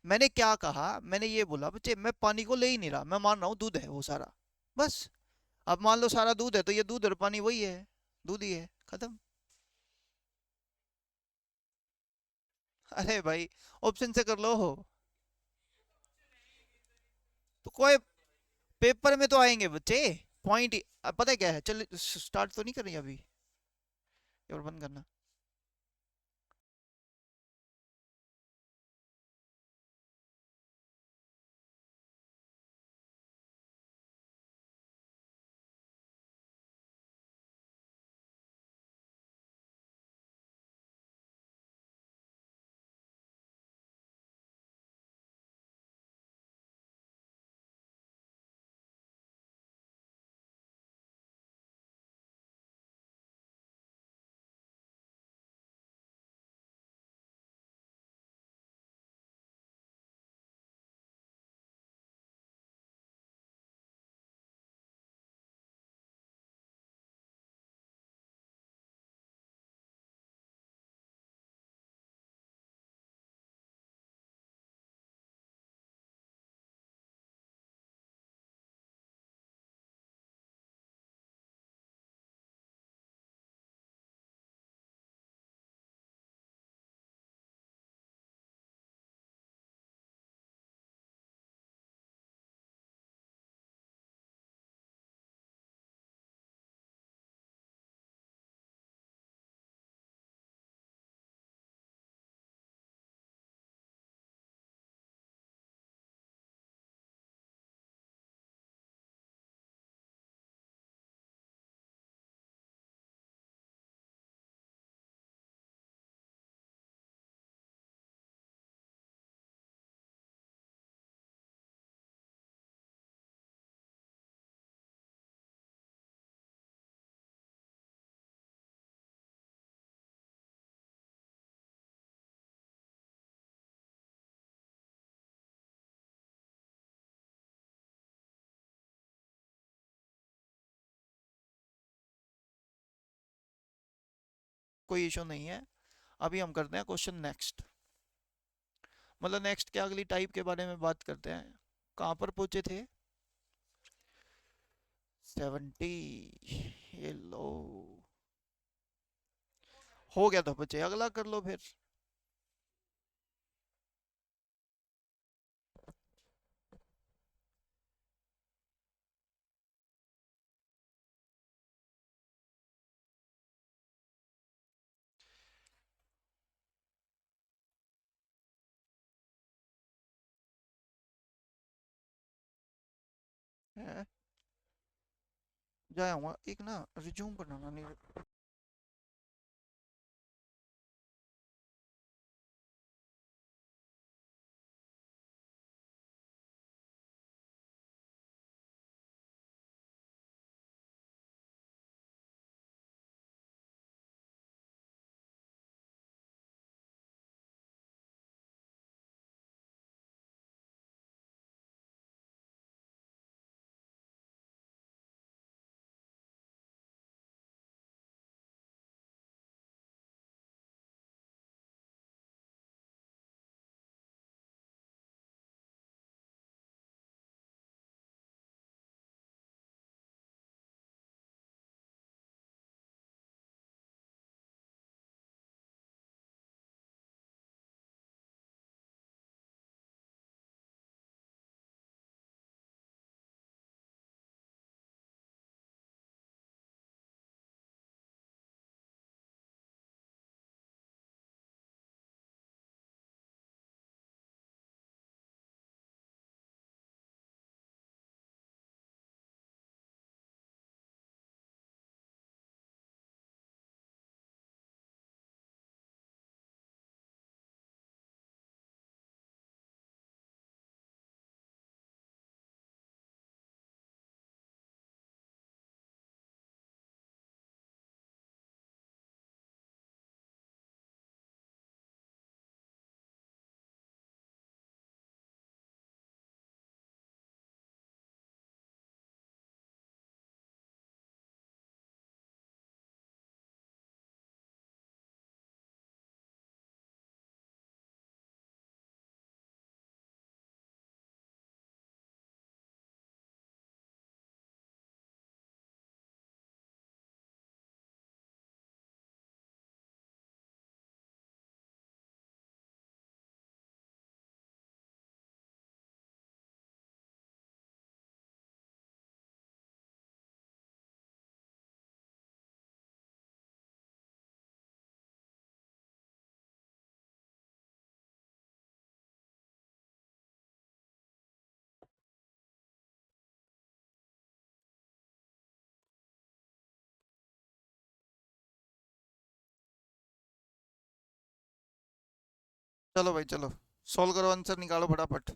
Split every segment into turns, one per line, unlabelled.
मैंने क्या कहा, मैंने ये बोला बच्चे मैं पानी को ले ही नहीं रहा, मैं मान रहा हूँ दूध है वो सारा, बस। अब मान लो सारा दूध है तो ये दूध और पानी वही है, दूध ही है, खत्म। अरे भाई, ऑप्शन से कर लो हो। तो कोई, पेपर में तो आएंगे बच्चे, पॉइंट। पता है क्या है, चल स्टार्ट तो नहीं कर रही अभी, और बंद करना। कोई इशू नहीं है। अभी हम करते हैं क्वेश्चन नेक्स्ट, मतलब नेक्स्ट क्या, अगली टाइप के बारे में बात करते हैं। कहाँ पर पहुंचे थे? 70। ये लो, हो गया तो बच्चे अगला कर लो फिर। है, जाया हुआ एक ना, रिज्यूम बनाना नहीं। चलो भाई चलो, सोल्व करो, आंसर निकालो फटाफट।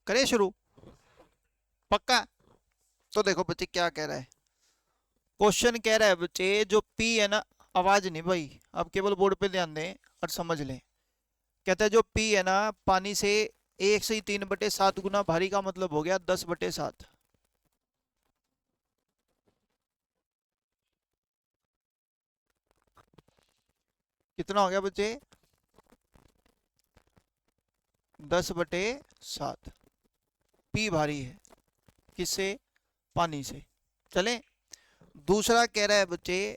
करें शुरू? पक्का? तो देखो बच्चे क्या कह रहा है। क्वेश्चन कह रहा है बच्चे, जो पी है ना, आवाज नहीं भाई, अब केवल बोर्ड पे ध्यान दें और समझ लें। कहता है जो पी है ना, पानी से 1/3 गुना भारी, का मतलब हो गया 10/7। कितना हो गया बच्चे? 10/7। पी भारी है, किससे? पानी से। चले। दूसरा कह रहा है बच्चे,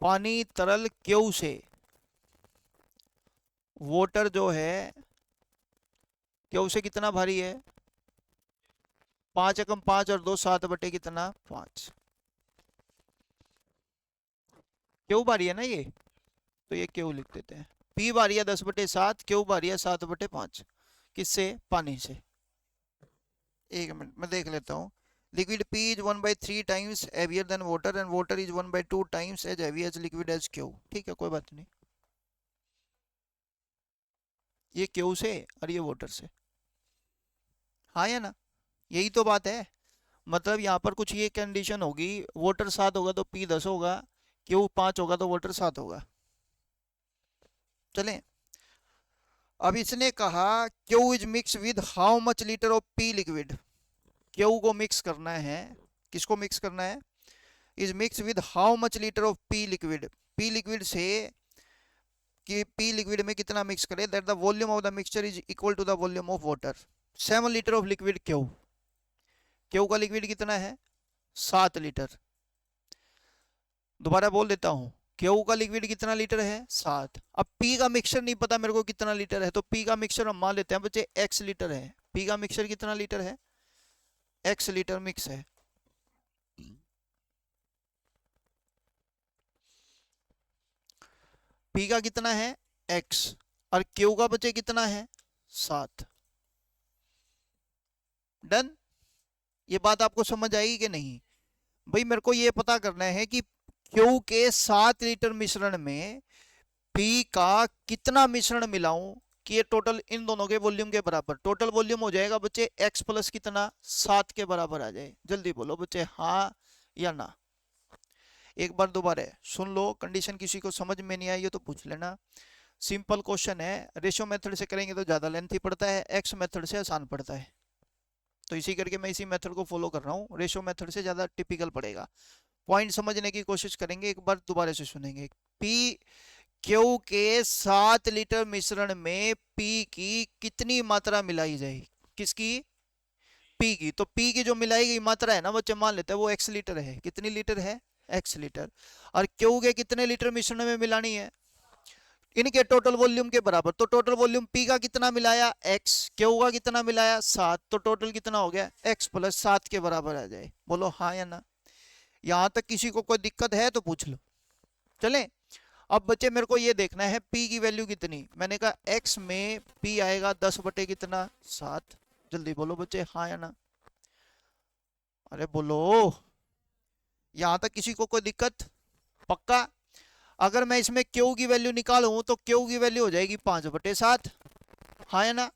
पानी तरल क्यू से, वाटर जो है क्यू से कितना भारी है? 5 × 5 और 2 7/कितना 5। क्यू भारी है ना ये, तो ये क्यू लिख देते हैं। पी भारी है 10/7, क्यू भारी है 7/5। किससे? पानी से। एक मिनट मैं देख लेता हूँ। Liquid P is 1/3 times heavier than water and water is 1/2 times as heavy as liquid as Q. ठीक है, कोई बात नहीं। ये क्यू से और ये वाटर से, हाँ या ना? यही तो बात है। मतलब यहाँ पर कुछ ये कंडीशन होगी, वाटर 7 होगा तो पी 10 होगा, क्यू 5 होगा तो वाटर 7 होगा। चलें। अब इसने कहा Q is mix with how much litre of P liquid. Q को मिक्स करना है, किसको मिक्स करना है? Is mix with how much litre of P liquid. P liquid से, कि पी लिक्विड में कितना मिक्स करे, that the volume of the mixture is equal to the volume of water. 7 litre of liquid Q. Q का liquid कितना है? 7 litre. दोबारा बोल देता हूँ, क्यू का लिक्विड कितना लीटर है? 7। अब पी का मिक्सचर नहीं पता मेरे को कितना लीटर है, तो पी का मिक्सचर हम मान लेते हैं बच्चे एक्स लीटर है। पी का मिक्सचर कितना लीटर है? एक्स लीटर मिक्स है। पी का कितना है? एक्स। और क्यू का बचे कितना है? 7। डन। ये बात आपको समझ आएगी कि नहीं? भाई मेरे को ये पता करना है कि क्यू के 7 लीटर मिश्रण में पी का कितना मिश्रण मिलाऊं कि ये टोटल इन दोनों के वॉल्यूम के बराबर, टोटल वॉल्यूम हो जाएगा बच्चे एक्स प्लस कितना 7 के बराबर आ जाए। जल्दी बोलो बच्चे, हाँ या ना? एक बार दोबारा सुन लो, कंडीशन किसी को समझ में नहीं आई है तो पूछ लेना। सिंपल क्वेश्चन है, रेशो मेथड से करेंगे तो ज़्यादा लेंथी पड़ता है, एक्स मेथड से आसान पड़ता है, तो इसी करके मैं इसी मेथड को फॉलो कर रहा हूँ। रेशो मेथड से ज़्यादा टिपिकल पड़ेगा। पॉइंट समझने की कोशिश करेंगे, एक बार दोबारा से सुनेंगे। पी क्यू के 7 लीटर मिश्रण में पी की कितनी मात्रा मिलाई जाए? किसकी? पी की। तो पी की जो मिलाई गई मात्रा है ना बच्चे, मान लेते हैं वो एक्स लीटर है। कितनी लीटर है? X litre. और क्यू के कितने लीटर मिश्रण में मिलानी है? इनके टोटल वॉल्यूम के बराबर। तो टोटल वॉल्यूम पी का कितना मिलाया? एक्स। क्यू का कितना मिलाया? 7। तो टोटल कितना हो गया? एक्स प्लस 7 के बराबर आ जाए। बोलो हाँ या ना? यहां तक किसी को कोई दिक्कत है तो पूछ लो। चले। अब बच्चे मेरे को ये देखना है P की वैल्यू कितनी। मैंने कहा X में P आएगा 10/7। जल्दी बोलो बच्चे, हाँ या ना? अरे बोलो। यहां तक किसी को कोई दिक्कत? पक्का? अगर मैं इसमें Q की वैल्यू निकालूं तो Q की वैल्यू हो जाएगी 5/7। हाँ या ना?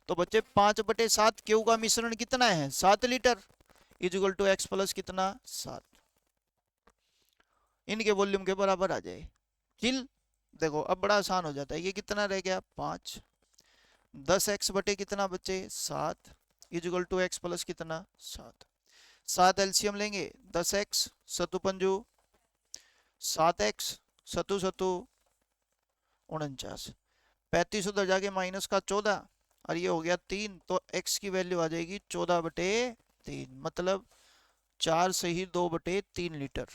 तो बच्चे 5/7 Q का मिश्रण कितना है? 7 लीटर, इक्वल टू एक्स प्लस कितना 7। इनके वॉल्यूम के बराबर आ जाए। चिल। देखो अब बड़ा आसान हो जाता है। ये कितना रह गया? 5। 10x बटे कितना बच्चे? 7, इक्वल टू एक्स प्लस कितना 7। 7 एलसीएम लेंगे, 10x सतु पंजू 7x सतु सतु 49, 35 उधर जाके माइनस का 14 और ये हो गया 3। तो x की वैल्यू आ जाएगी 14/3, मतलब 4 से ही 2/3 लीटर।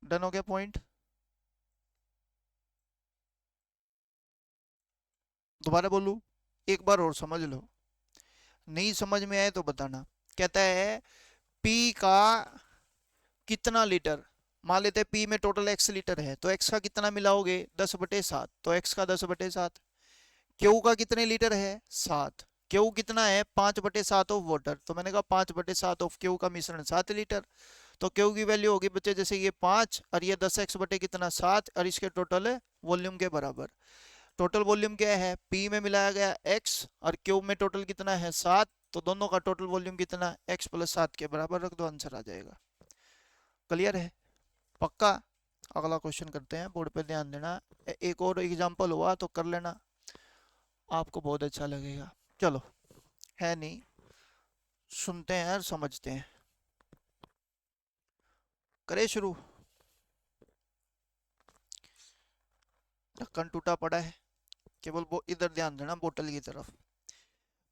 डन हो गया पॉइंट? दोबारा बोलूं? एक बार और समझ लो, नहीं समझ में आए तो बताना। कहता है पी का कितना लीटर, मान लेते हैं पी में टोटल एक्स लीटर है, तो एक्स का कितना मिलाओगे? 10/7, तो एक्स का 10/7। क्यू का कितने लीटर है? 7। क्यू कितना है 5/7 ऑफ वाटर, तो मैंने कहा 5/7 ऑफ क्यू का मिश्रण 7 लीटर। तो क्यू की वैल्यू होगी बच्चे जैसे ये 5 और ये 10x बटे कितना 7 और इसके टोटल वॉल्यूम के बराबर। टोटल वॉल्यूम क्या है, पी में मिलाया गया x और क्यू में टोटल कितना है 7, तो दोनों का टोटल वॉल्यूम कितना x + 7 के बराबर रख दो, आंसर आ जाएगा। क्लियर है, पक्का। अगला क्वेश्चन करते हैं, बोर्ड पे ध्यान देना। एक और एग्जांपल हुआ तो कर लेना, आपको बहुत अच्छा लगेगा। चलो, है नहीं, सुनते हैं और समझते हैं। करे शुरू। ढक्कन टूटा पड़ा है, केवल वो इधर ध्यान देना बोतल की तरफ।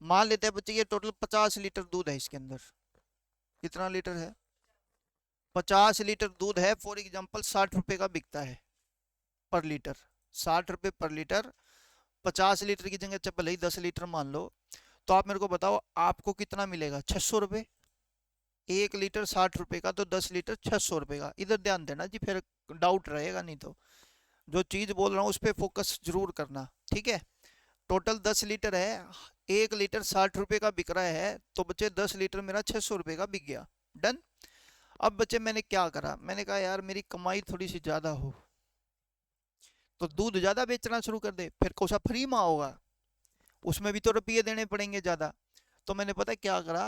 मान लेते हैं बच्चे ये टोटल 50 लीटर दूध है, इसके अंदर कितना लीटर है 50 लीटर दूध है। फॉर एग्जांपल 60 रुपए का बिकता है पर लीटर, 60 रुपए पर लीटर। 50 लीटर की जगह भले ही 10 लीटर मान लो, तो आप मेरे को बताओ आपको कितना मिलेगा 600 रुपए। 1 लीटर 60 रुपए का, तो 10 लीटर 600 रुपए का। इधर ध्यान देना जी, फिर डाउट रहेगा, नहीं तो जो चीज बोल रहा हूँ उस पर फोकस जरूर करना, ठीक है। टोटल 10 लीटर है, 1 लीटर 60 रुपए का बिक रहा है, तो बच्चे 10 लीटर मेरा 600 रुपए का बिक गया। डन। अब बच्चे मैंने क्या करा, मैंने कहा यार मेरी कमाई थोड़ी सी ज्यादा हो तो दूध ज्यादा बेचना शुरू कर दे, फिर कोसा फ्री में होगा, उसमें भी तो रुपये देने पड़ेंगे ज्यादा। तो मैंने पता क्या करा,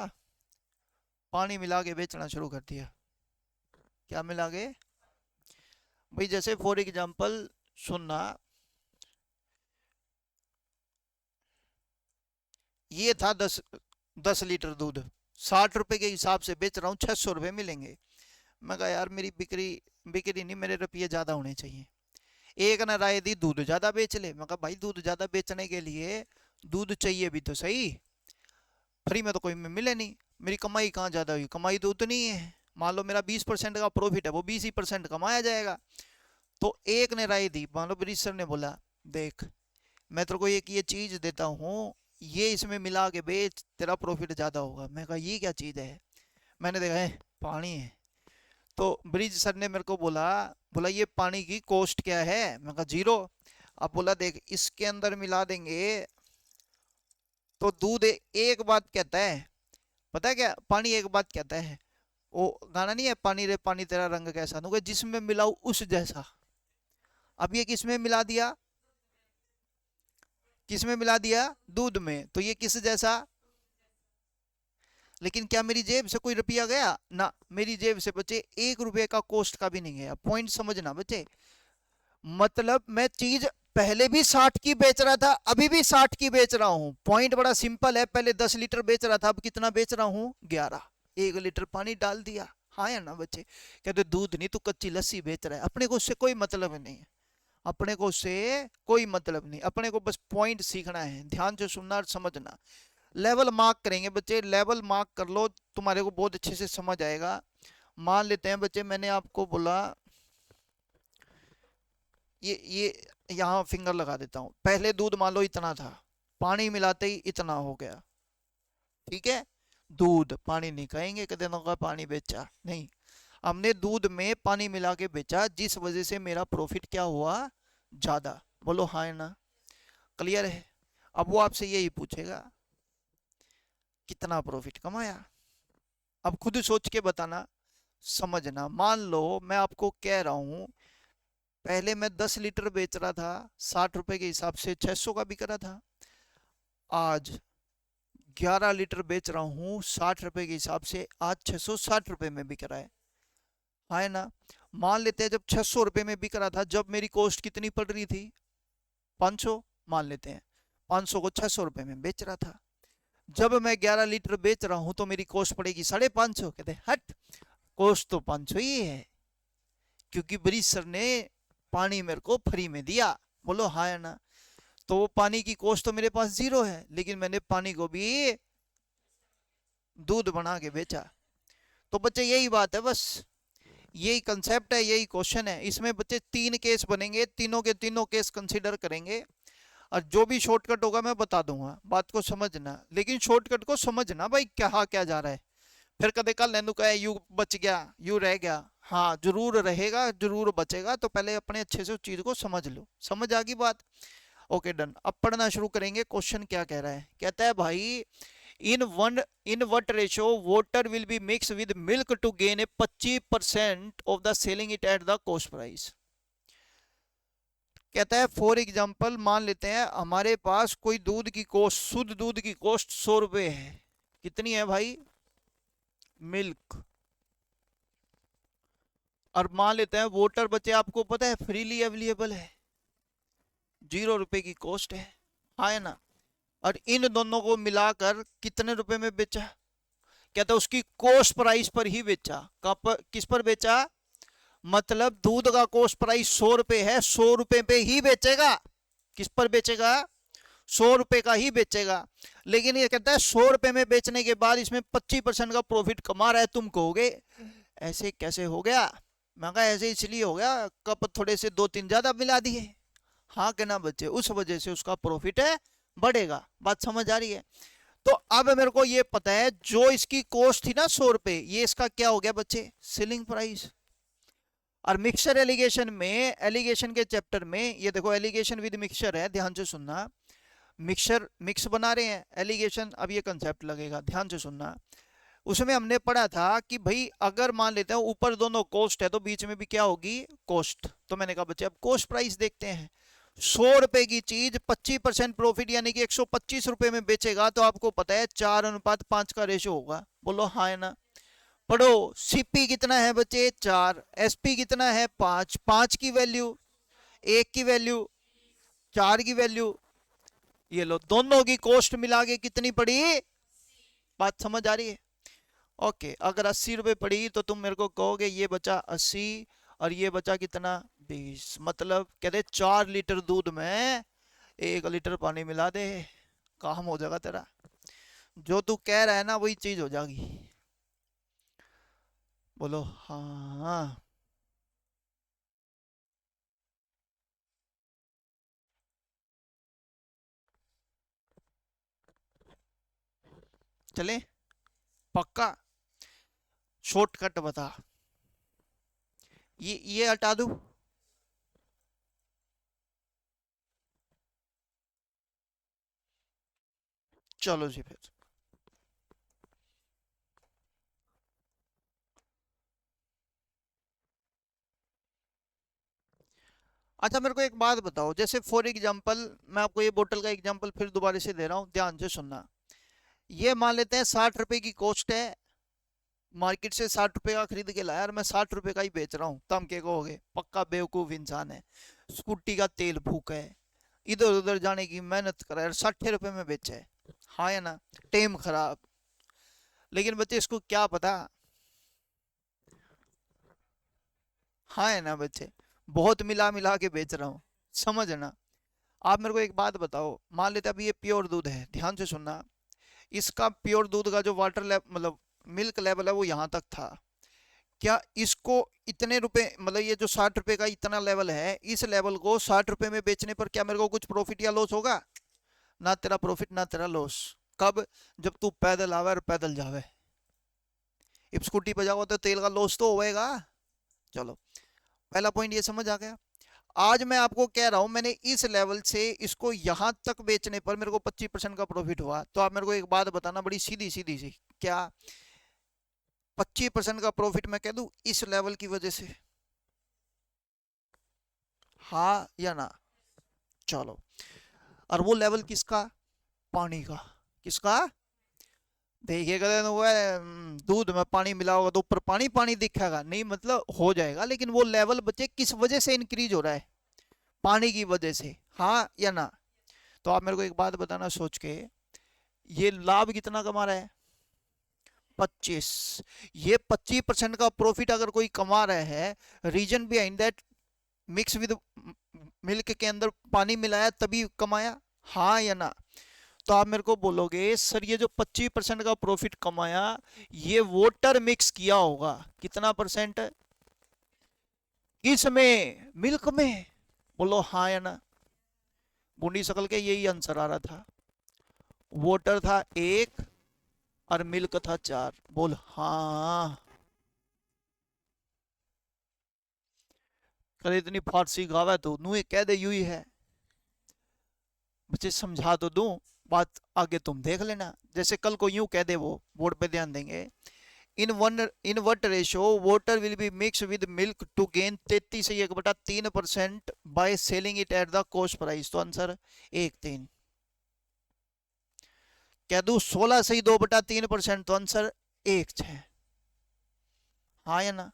पानी मिला के बेचना शुरू कर दिया। क्या मिला के भाई, जैसे फॉर एग्जांपल सुनना, ये था 10 लीटर दूध, 60 रुपए के हिसाब से बेच रहा हूँ, 600 रुपए मिलेंगे। मैं कहा यार मेरी बिक्री बिक्री नहीं, मेरे रुपये ज्यादा होने चाहिए। एक ने राय दी दूध ज्यादा बेच ले। मैं कहा भाई दूध ज्यादा बेचने के लिए दूध चाहिए भी तो सही, फ्री में तो कोई में मिले नहीं। मेरी कमाई कहाँ ज्यादा हुई, कमाई तो उतनी ही है। मान लो मेरा 20% का प्रॉफिट है, वो 20% कमाया जाएगा। तो एक ने राय दी, मान लो ब्रिज सर ने बोला देख मैं तेरे को एक ये चीज देता हूँ, ये इसमें मिला के बेच, तेरा प्रॉफिट ज्यादा होगा। मैं कहा ये क्या चीज है, मैंने देखा है पानी है। तो ब्रिज सर ने मेरे को बोला बोला ये पानी की कॉस्ट क्या है, मैं कहा 0। अब बोला देख इसके अंदर मिला देंगे तो दूध एक बात कहता है, पता है क्या, पानी एक बात कहता है। वो गाना नहीं है, पानी रे पानी तेरा रंग कैसा, नुके जिसमें मिलाऊ उस जैसा। अब ये किसमें मिला दिया, किसमें मिला दिया, दूध में, तो ये किस जैसा। लेकिन क्या मेरी जेब से कोई रुपया गया ना, मेरी जेब से बच्चे 1 रुपये का कॉस्ट का भी नहीं गया। पॉइंट समझना बच्चे, मतलब मैं चीज पहले भी 60 की बेच रहा था, अभी भी 60 की बेच रहा हूं। पॉइंट बड़ा सिंपल है, पहले 10 लीटर बेच रहा था, अब कितना बेच रहा हूं 11। 1 लीटर पानी डाल दिया। हाँ या ना बच्चे, कहते दूध नहीं तू कच्ची लस्सी बेच रहा है। अपने को उससे कोई मतलब नहीं है, अपने को उससे कोई मतलब नहीं, अपने को बस पॉइंट सीखना है, ध्यान से सुनना और समझना। लेवल मार्क करेंगे बच्चे, लेवल मार्क कर लो, तुम्हारे को बहुत अच्छे से समझ आएगा। मान लेते हैं बच्चे मैंने आपको बोला ये यहाँ फिंगर लगा देता हूँ, पहले दूध मान लो इतना था, पानी मिलाते ही इतना हो गया, ठीक है। दूध पानी नहीं कहेंगे, कहते का पानी बेचा नहीं, हमने दूध में पानी मिला के बेचा, जिस वजह से मेरा प्रॉफिट क्या हुआ ज्यादा। बोलो हाँ ना, क्लियर है। अब वो आपसे यही पूछेगा कितना प्रॉफिट कमाया, अब खुद सोच के बताना, समझना। मान लो मैं आपको कह रहा हूं पहले मैं 10 लीटर बेच रहा था, 60 रुपए के हिसाब से 600 का बिक रहा था। आज 11 लीटर बेच रहा हूँ 60 रुपए के हिसाब से, आज 660 रुपए में बिक रहा है ना। मान लेते हैं जब 600 रुपए में बिक रहा था, जब मेरी कॉस्ट कितनी पड़ रही थी 500, मान लेते हैं 500 को 600 रुपए में बेच रहा था। जब मैं 11 लीटर बेच रहा हूं तो मेरी कॉस्ट पड़ेगी 550। कहते हट, कॉस्ट तो 500 ही है, क्योंकि ब्रिज सर ने पानी मेरे को फ्री में दिया। बोलो हाँ या ना। तो वो पानी की कॉस्ट तो मेरे पास 0 है, लेकिन मैंने पानी को भी दूध बना के बेचा। तो बच्चे यही बात है, बस यही कंसेप्ट है, यही क्वेश्चन है। इसमें बच्चे 3 केस बनेंगे, तीनों के तीनों केस कंसीडर करेंगे, और जो भी शॉर्टकट होगा मैं बता दूंगा, बात को समझना। लेकिन शॉर्टकट को समझना भाई, क्या जा रहा है। फिर कदे कल नैनू कहे यू बच गया, यू रह गया। हाँ जरूर रहेगा, जरूर बचेगा, तो पहले अपने अच्छे से उस चीज को समझ लो। समझ आ गई बात। Okay done. अब पढ़ना शुरू करेंगे। क्वेश्चन क्या कह रहा है? कहता है भाई in what ratio water will be mixed with milk to gain a 25% of the selling it at the cost price। कहता है फॉर एग्जाम्पल मान लेते हैं हमारे पास कोई दूध की कॉस्ट, शुद्ध दूध की कॉस्ट 100 रुपए है। कितनी है भाई? मिल्क। और मान लेते हैं वाटर बचे, आपको पता है फ्रीली अवेलेबल है, 0 रुपए की कॉस्ट है, हाँ है ना। और इन दोनों को मिलाकर कितने रुपए में बेचा? कहता है उसकी कॉस्ट प्राइस पर ही बेचा। किस पर बेचा? मतलब दूध का कॉस्ट प्राइस 100 रुपए है, 100 रुपए पे ही बेचेगा। किस पर बेचेगा? 100 रुपए का ही बेचेगा। लेकिन ये कहता है 100 रुपए में बेचने के बाद इसमें 25% का प्रॉफिट कमा रहा है। तुम कहोगे ऐसे कैसे हो गया? मैं कहा ऐसे इसलिए हो गया, कप थोड़े से 2-3 ज्यादा मिला दिए। हाँ कहना बच्चे, उस वजह से उसका प्रॉफिट है बढ़ेगा। बात समझ आ रही है? तो अब मेरे को ये पता है जो इसकी कॉस्ट थी ना 100 रुपए, ये इसका क्या हो गया बच्चे? Selling price. और मिक्सचर एलिगेशन में, एलिगेशन के चैप्टर में ये देखो एलिगेशन विद मिक्सचर है, ध्यान से सुनना। मिक्सचर मिक्स बना रहे हैं, एलिगेशन, अब ये कंसेप्ट लगेगा, ध्यान से सुनना। उसमें हमने पढ़ा था कि भाई अगर मान लेते हैं ऊपर दोनों कॉस्ट है तो बीच में भी क्या होगी? कॉस्ट। तो मैंने कहा बच्चे अब कॉस्ट प्राइस देखते हैं। 100 रुपए की चीज 25% प्रॉफिट यानी कि 125 रुपए में बेचेगा तो आपको पता है 4:5 का रेशो होगा। बोलो हाँ है ना? पढ़ो। सीपी कितना है बच्चे? 4। एसपी कितना है? 5। 5 की वैल्यू, 1 की वैल्यू, 4 की वैल्यू। ये लो दोनों की कॉस्ट मिला के कितनी पड़ी? बात समझ आ रही है? ओके। अगर 80 रुपए पड़ी तो तुम मेरे को कहोगे ये बचा 80 और ये बचा कितना? 20। मतलब कहते 4 लीटर दूध में 1 लीटर पानी मिला दे, काम हो जाएगा तेरा। जो तू कह रहा है ना वही चीज हो जाएगी। बोलो हाँ। चले पक्का? शॉर्टकट बता। ये हटा दूं? चलो जी फिर। अच्छा मेरे को एक बात बताओ, जैसे फॉर एग्जांपल मैं आपको ये बोतल का एग्जांपल फिर दोबारा से दे रहा हूँ, ध्यान से सुनना। ये मान लेते हैं 60 रुपए की कॉस्ट है, मार्केट से 60 रुपए का खरीद के लाया और मैं 60 रुपए का ही बेच रहा हूँ। तम के कहोगे पक्का बेवकूफ इंसान है, स्कूटी का तेल फूक है, इधर उधर जाने की मेहनत करा है, 60 रुपए में बेचा है, हाँ या ना? टेम खराब। लेकिन बच्चे इसको क्या पता, हाँ है ना बच्चे, बहुत मिला मिला के बेच रहा हूँ, समझना। आप मेरे को एक बात बताओ, मान लेते अब ये प्योर दूध है, ध्यान से सुनना। इसका प्योर दूध का जो वाटर लेवल मतलब मिल्क लेवल है वो यहाँ तक था। क्या इसको इतने रुपए मतलब ये जो 60 रुपए का इतना लेवल है, इस लेवल को 60 रुपए में बेचने पर क्या मेरे को कुछ प्रॉफिट या लॉस होगा? ना तेरा प्रॉफिट ना तेरा लॉस। कब? जब तू पैदल आवे और पैदल जावे। अब स्कूटी पे जाओ तो तेल का लॉस तो होएगा। चलो पहला पॉइंट ये समझ आ गया। आज मैं आपको कह रहा हूं मैंने इस लेवल से इसको यहां तक बेचने पर मेरे को 25% का प्रॉफिट हुआ, तो आप मेरे को एक बात बताना बड़ी सीधी सीधी सी, क्या 25% का प्रॉफिट मैं कह दूं इस लेवल की वजह से? हाँ या ना? चलो। और वो लेवल किसका? पानी का। किसका? देखिएगा तो वो है, दूध में पानी मिला होगा तो ऊपर पानी पानी दिखेगा नहीं, मतलब हो जाएगा, लेकिन वो लेवल बच्चे किस वजह से इंक्रीज हो रहा है? पानी की वजह से, हाँ या ना? तो आप मेरे को एक बात बताना सोच के, ये लाभ कितना कमा रहा है? 25। ये 25% का प्रॉफिट अगर कोई कमा रहा है, reason behind that mix with milk के अंदर पानी मिलाया तभी कमाया, हाँ या ना? तो आप मेरे को बोलोगे सर ये जो 25% का प्रॉफिट कमाया ये वाटर मिक्स किया होगा, कितना परसेंट? किसमें? मिल्क में। बोलो हाँ या ना? बूंदी शकल के यही आंसर आ रहा था। वाटर था 1 और मिल्क था 4। बोल हाँ। करे इतनी फारसी गावा तो नू कह दे यू ही है। बच्चे समझा तो दूं, बात आगे तुम देख लेना। जैसे कल को यूं कह दे, वो बोर्ड पे ध्यान देंगे, in what ratio water will be mix with milk to gain 33.1/3% by selling it at the cost price. तो आंसर 1/3। कह दू 16 से 2/3%, तो आंसर 1/6। हाँ या ना?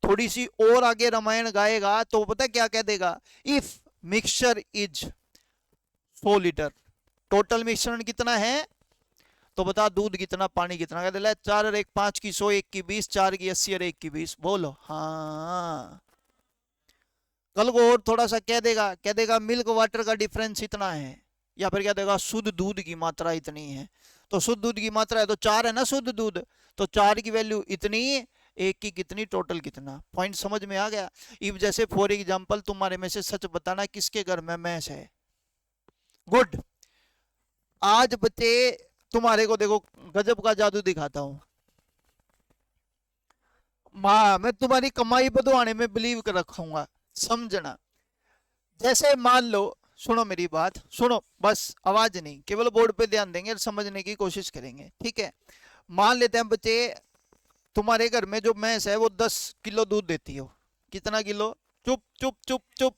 थोड़ी सी और आगे रामायण गाएगा तो पता क्या कह देगा, if mixture is 100 litre, total मिश्रण कितना है, तो बता दूध कितना, पानी कितना। कह दे 4 और 1 5 की 100, 1 की 20, 4 की 80 और 1 की 20। बोलो हाँ। कल को और थोड़ा सा कह देगा मिल्क वाटर का डिफरेंस इतना है, या फिर कह देगा शुद्ध दूध की मात्रा इतनी है। तो शुद्ध दूध की मात्रा है तो 4 है ना शुद्ध दूध, तो 4 की वैल्यू इतनी, 1 की कितनी, टोटल कितना। पॉइंट समझ में आ गया? इफ जैसे फॉर एग्जाम्पल तुम्हारे में से सच बताना किसके घर में भैंस है। गुड। आज बच्चे तुम्हारे को देखो गजब का जादू दिखाता हूं। माँ मैं तुम्हारी कमाई बढ़वाने में बिलीव कर रखूंगा, समझना। जैसे मान लो, सुनो मेरी बात, सुनो बस, आवाज नहीं, केवल बोर्ड पे ध्यान देंगे और समझने की कोशिश करेंगे, ठीक है। मान लेते हैं बच्चे तुम्हारे घर में जो भैंस है वो 10 किलो दूध देती हो। कितना किलो? चुप चुप चुप चुप,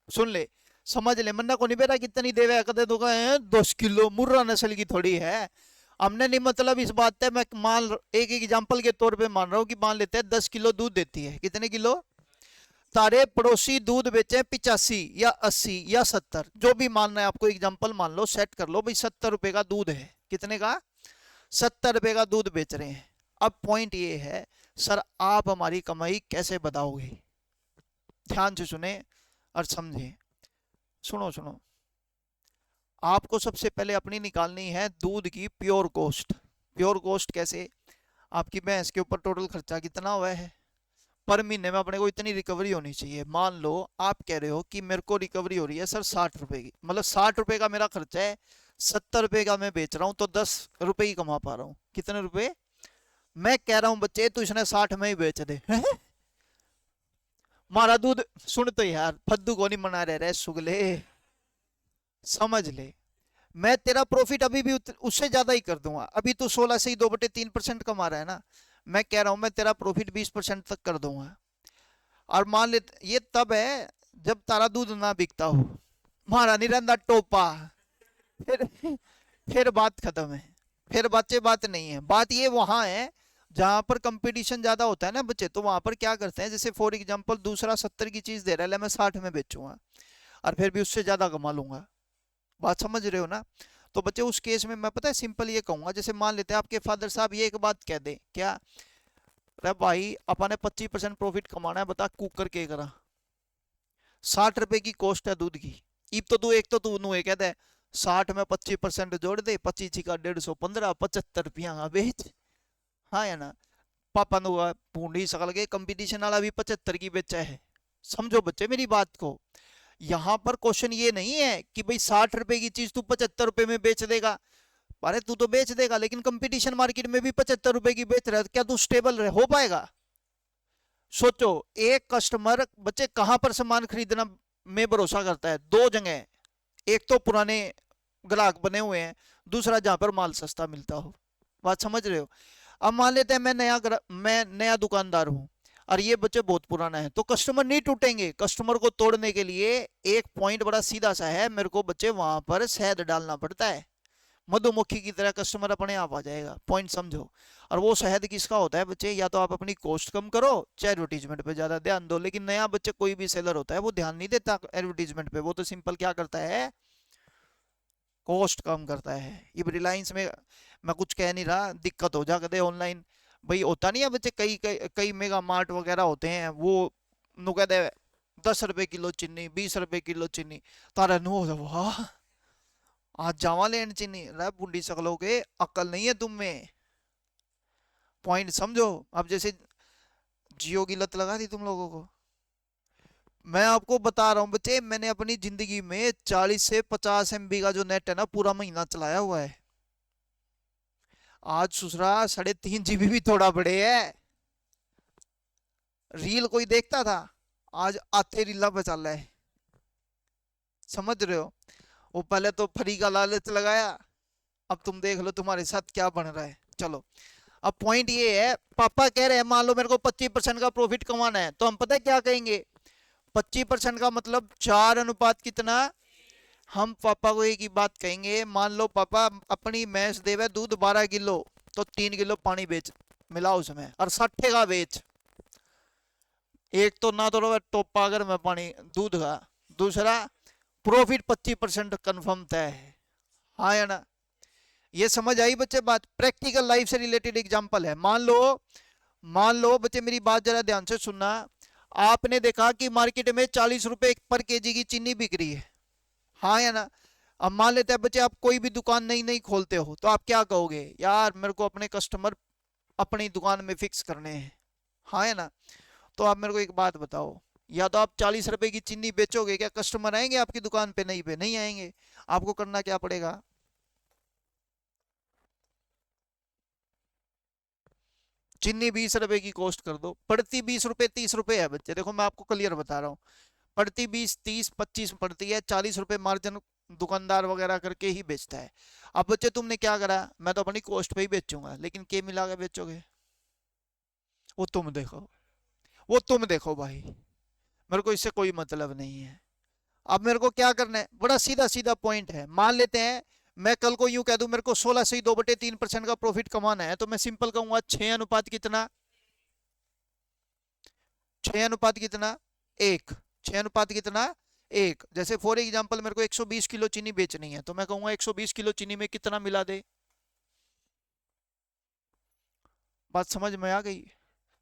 सुन ले, समझ ले। मन्ना को नहीं बेटा कितनी देवे, कदे तो कहे 10 किलो, मुर्रा नस्ल की थोड़ी है। हमने नहीं मतलब इस बात है, मैं मान एक एग्जांपल के तौर पे मान रहा हूँ कि मान लेते हैं 10 किलो दूध देती है। कितने किलो? तारे पड़ोसी दूध बेचे 85 या 80 या 70, जो भी मानना है आपको, एग्जांपल मान लो, सेट कर लो भाई 70 रुपए का दूध है। कितने का? 70 रुपए का दूध बेच रहे हैं। अब पॉइंट ये है, सर आप हमारी कमाई कैसे बताओगे? ध्यान से सुने और समझे। सुनो सुनो, आपको सबसे पहले अपनी निकालनी है दूध की प्योर कॉस्ट। प्योर कॉस्ट कैसे? आपकी भैंस के ऊपर टोटल खर्चा कितना हुआ है, पर महीने में अपने को इतनी रिकवरी होनी चाहिए। मान लो आप कह रहे हो कि मेरे को रिकवरी हो रही है सर 60 रुपए की, मतलब 60 रुपए का मेरा खर्चा है, 70 रुपए का मैं बेच रहा हूं, तो 10 रुपए ही कमा पा रहा हूं। कितने रुपए? मैं कह रहा हूं बच्चे तू इसने 60 में ही बेच दे। मारा दूध, सुन तो यार, फद्दू को नहीं मना रहे सुगले, समझ ले। मैं तेरा प्रॉफिट अभी भी उससे ज्यादा ही कर दूंगा। अभी तू 16 से ही 2/3% कमा रहा है ना, मैं कह रहा हूं मैं तेरा प्रॉफिट 20% तक कर दूंगा। और मान ले ये तब है जब तारा दूध ना बिकता हो, मारा नहीं रहता टोपा, फिर फिर बात खत्म है। फिर बच्चे बात नहीं है, बात ये वहां है जहां पर कंपटीशन ज्यादा होता है ना बच्चे, तो वहां पर क्या करते हैं, जैसे फॉर एग्जांपल दूसरा 70 की चीज दे रहा है, मैं 60 में बेचूंगा और फिर भी उससे ज्यादा कमा लूंगा। बात समझ रहे हो ना? तो बच्चे उस केस में मैं पता है सिंपल ये कहूंगा, जैसे मान लेते हैं आपके फादर साहब ये एक बात कह दे, क्या? अरे भाई अपन ने 25% प्रॉफिट कमाना है, बता कुकर के करा, 60 रुपए की कॉस्ट है दूध की। इब तो तू एक तो तू नु कहता है 60 में 25% जोड़ दे, 25 का 150, 75 रुपया का बेच। हाँ या ना? पापा नु पूंडी सकल के कंपटीशन वाला भी 75 की बेचा है। समझो बच्चे मेरी बात को, यहां पर क्वेश्चन ये नहीं है कि भाई 60 रुपए की चीज तू 75 रुपए में बेच देगा। अरे तू तो बेच देगा, लेकिन कंपटीशन मार्केट में भी 75 रुपए की बेच रहा है, क्या तू स्टेबल हो पाएगा? सोचो, एक कस्टमर बच्चे कहां पर सामान खरीदना में भरोसा करता है? दो जगह, एक तो पुराने ग्राहक बने हुए हैं, दूसरा जहां पर माल सस्ता मिलता हो। बात समझ रहे हो? अब मान लेते हैं मैं नया दुकानदार हूं और ये बच्चे बहुत पुराना है, तो कस्टमर नहीं टूटेंगे। कस्टमर को तोड़ने के लिए एक पॉइंट बड़ा सीधा सा है, मेरे को बच्चे वहां पर शहद डालना पड़ता है, मधुमक्खी की तरह कस्टमर अपने आप आ जाएगा। पॉइंट समझो। और वो शहद किसका होता है बच्चे? या तो आप अपनी कॉस्ट कम करो, चाहे एडवर्टीजमेंट पे ज्यादा ध्यान दो। लेकिन नया बच्चे कोई भी सेलर होता है वो ध्यान नहीं देता एडवर्टीजमेंट पे, वो तो सिंपल क्या करता है, कॉस्ट कम करता है। ये रिलायंस में मैं कुछ कह नहीं रहा, दिक्कत हो जा कदे ऑनलाइन, भाई होता नहीं है बच्चे, कई कई कई मेगा मार्ट वगैरह होते हैं, वो नु कहते 10 रुपए किलो चीनी, 20 रुपए किलो चीनी, तारा नु हो वाह आज जावा लेन चीनी, रे बुंडी सकलो के अकल नहीं है तुम में। पॉइंट समझो। अब जैसे जियो की लत लगा दी तुम लोगों को, मैं आपको बता रहा हूँ बच्चे, मैंने अपनी जिंदगी में 40 से 50 MB का जो नेट है ना पूरा महीना चलाया हुआ है। आज सुसरा 3.5 GB भी थोड़ा बड़े है। रील कोई देखता था, आज आते रीला पे चल रहा है, समझ रहे हो? वो पहले तो फ्री का लालच लगाया, अब तुम देख लो तुम्हारे साथ क्या बन रहा है। चलो, अब पॉइंट ये है, पापा कह रहे हैं मान लो मेरे को 25% का प्रॉफिट कमाना है, तो हम पता है क्या कहेंगे, 25% का मतलब 4 अनुपात कितना। हम पापा को एक ही बात कहेंगे, मान लो पापा अपनी भैंस देवे दूध 12 किलो, तो 3 किलो पानी बेच, मिलाओ उसमें और 60 का बेच। एक तो ना तो टोपा अगर मैं पानी दूध का, दूसरा प्रॉफिट 25% कन्फर्म तय है। हाँ या ना? ये समझ आई बच्चे बात? प्रैक्टिकल लाइफ से रिलेटेड एग्जांपल है। मान लो बच्चे मेरी बात जरा ध्यान से सुनना। आपने देखा कि मार्केट में 40 रुपए पर केजी की चीनी बिक रही है, हाँ या ना? अब मान लेते हैं बच्चे आप कोई भी दुकान नई नई खोलते हो, तो आप क्या कहोगे, यार मेरे को अपने कस्टमर अपनी दुकान में फिक्स करने हैं, हाँ या ना? तो आप मेरे को एक बात बताओ, या तो आप 40 रुपए की चीनी बेचोगे, क्या कस्टमर आएंगे आपकी दुकान पे? नहीं, पे नहीं आएंगे। आपको करना क्या पड़ेगा, चीनी 20 रुपए की कॉस्ट कर दो, पड़ती 20 रुपए 30 रुपए है बच्चे, देखो मैं आपको क्लियर बता रहा हूँ, पड़ती 20 30 25 पड़ती है, 40 रुपए मार्जिन दुकानदार वगैरह करके ही बेचता है। अब बच्चे तुमने क्या करा, मैं तो अपनी कॉस्ट पे ही बेचूंगा, लेकिन के मिला के बेचोगे, वो तुम देखो, वो तुम देखो भाई, मेरे को इससे कोई मतलब नहीं है। अब मेरे को क्या करना है, बड़ा सीधा सीधा पॉइंट है। मान लेते हैं मैं कल को यूं कह दूं मेरे को 16 से ही 2/3% का प्रॉफिट कमाना है, तो मैं सिंपल कहूंगा 6 अनुपात कितना, 6 अनुपात कितना, 1। 6 अनुपात कितना, 1। जैसे फॉर एग्जाम्पल मेरे को 120 किलो चीनी बेचनी है, तो मैं कहूंगा 120 किलो चीनी में कितना मिला दे। बात समझ में आ गई?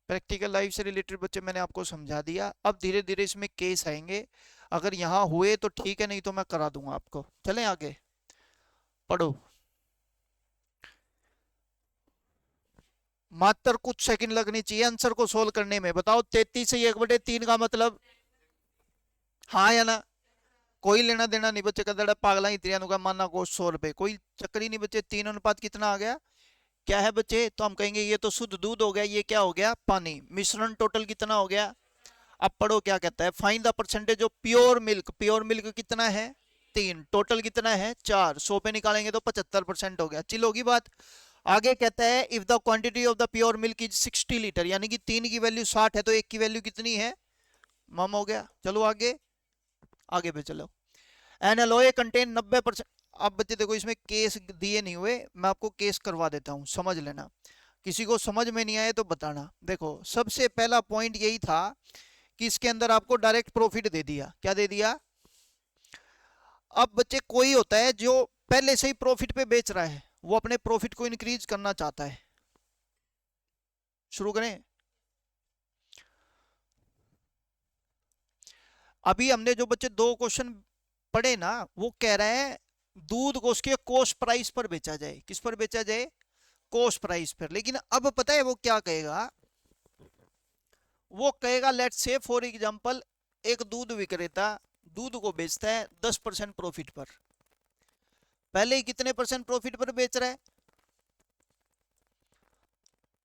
प्रैक्टिकल लाइफ से रिलेटेड बच्चे मैंने आपको समझा दिया। अब धीरे धीरे इसमें केस आएंगे, अगर यहाँ हुए तो ठीक है, नहीं तो मैं करा दूंगा आपको। चलें आगे, पढ़ो। मात्र कुछ सेकंड लगनी चाहिए आंसर को सोल्व करने में। बताओ 33 से 1/3 का मतलब, हाँ या ना? कोई लेना देना नहीं बच्चे का, दड़ा पागला ही त्रियानु का मानना को 100 रुपए, कोई चक्कर ही नहीं बच्चे। 3 अनुपात कितना आ गया, क्या है बच्चे, तो हम कहेंगे ये तो शुद्ध दूध हो गया, ये क्या हो गया, पानी। मिश्रण टोटल कितना हो गया। अब पढ़ो क्या कहता है, find the percentage of pure milk. Pure milk कितना है, 3, टोटल कितना है 4, 100 पे निकालेंगे तो 75% हो गया। चिल होगी बात। आगे कहता है if the quantity of the pure milk is 60 litre, यानी कि 3 की वैल्यू 60 है, तो 1 की वैल्यू कितनी है, मम हो गया। चलो आगे, आगे पे चलो। N alloy contain 90%। अब बच्चे देखो इसमें केस दिए नहीं हुए, मैं आपको केस करवा देता हूँ, समझ लेना। किसी को समझ में नहीं आए तो बताना। देखो सबसे पहला पॉइंट यही था कि इसके अंदर आपको डायरेक्ट प्रॉफिट दे दिया, क्या दे दिया। अब बच्चे कोई होता है जो पहले से ही प्रॉफिट पे बेच रहा है, वो अपने प्रॉफिट को इंक्रीज करना चाहता है। शुरू करें। अभी हमने जो बच्चे 2 क्वेश्चन पढ़े ना, वो कह रहा है दूध को उसके कॉस्ट प्राइस पर बेचा जाए। किस पर बेचा जाए, कॉस्ट प्राइस पर। लेकिन अब पता है वो क्या कहेगा, वो कहेगा लेट्स से फॉर एग्जांपल एक दूध विक्रेता दूध को बेचता है 10% प्रॉफिट पर। पहले ही कितने परसेंट प्रॉफिट पर बेच रहा है,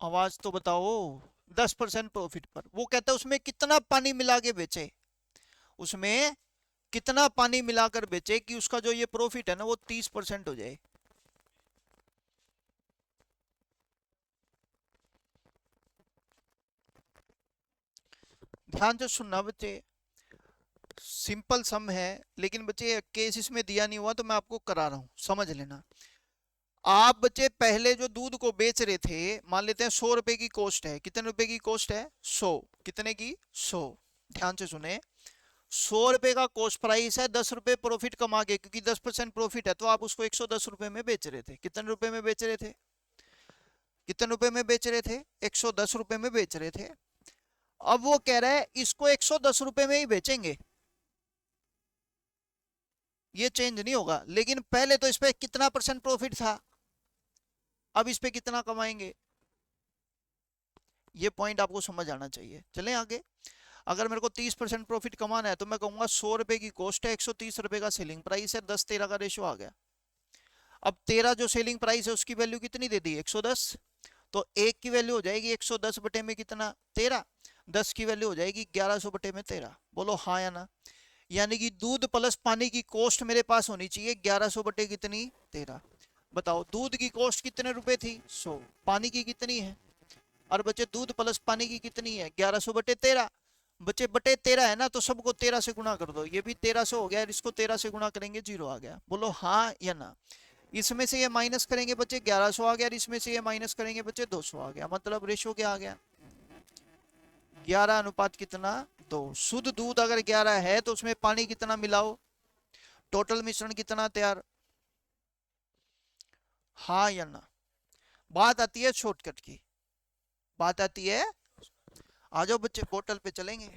आवाज तो बताओ। 10% प्रॉफिट पर। वो कहता है उसमें कितना पानी मिला के बेचे, उसमें कितना पानी मिलाकर बेचे कि उसका जो ये प्रॉफिट है ना वो 30% हो जाए। ध्यान से सुनना बच्चे, सिंपल सम है, लेकिन बच्चे केस इसमें दिया नहीं हुआ तो मैं आपको करा रहा हूं, समझ लेना। आप बच्चे पहले जो दूध को बेच रहे थे, मान लेते हैं 100 रुपए की कॉस्ट है, कितने रुपए की कॉस्ट है, 100, कितने की, 100। ध्यान से सुने, 100 रुपए का कॉस्ट प्राइस है, 10 रुपए प्रॉफिट कमा के, क्योंकि 10% प्रॉफिट है, तो आप उसको 110 रुपए में बेच रहे थे। कितने रुपए में बेच रहे थे, कितने रुपए में बेच रहे थे, 110 रुपए में बेच रहे थे। अब वो कह रहा है इसको 110 रुपए में ही बेचेंगे, ये चेंज नहीं होगा। लेकिन पहले तो इस पे कितना परसेंट प्रॉफिट था, अब इस पे कितना कमाएंगे, ये पॉइंट आपको समझ आना चाहिए। चलें आगे। अगर मेरे को 30% प्रॉफिट कमाना है, तो मैं कहूंगा 100 रुपए की कॉस्ट है, 130 रुपए का सेलिंग प्राइस है, 10-13 का रेशो आ गया। अब 13 जो सेलिंग प्राइस है उसकी वैल्यू कितनी दे दी, 110। तो एक की वैल्यू हो जाएगी 110 बटे में कितना, 13। 10 की वैल्यू हो जाएगी 1100 बटे में 13। बोलो हाँ या ना। यानी कि दूध प्लस पानी की कॉस्ट मेरे पास होनी चाहिए 1100 बटे कितनी 13। बताओ दूध की कॉस्ट कितने रुपए थी 100, पानी की कितनी है, और बचे दूध प्लस पानी की कितनी है 1100 बटे 13। बचे बटे 13 है ना, तो सबको 13 से गुणा कर दो, ये भी 13 से हो गया और इसको 13 से गुणा करेंगे 0 आ गया। बोलो हाँ या ना। इसमें से ये माइनस करेंगे बच्चे 1100 आ गया, और इसमें से ये माइनस करेंगे बच्चे 200 आ गया, मतलब रेशो क्या आ गया 11 अनुपात कितना 2। शुद्ध दूध अगर 11 है तो उसमें पानी कितना मिलाओ, टोटल मिश्रण कितना तैयार, हाँ या ना। बात आती है शॉर्टकट की, बात आती है, आ जाओ बच्चे बोतल पे चलेंगे।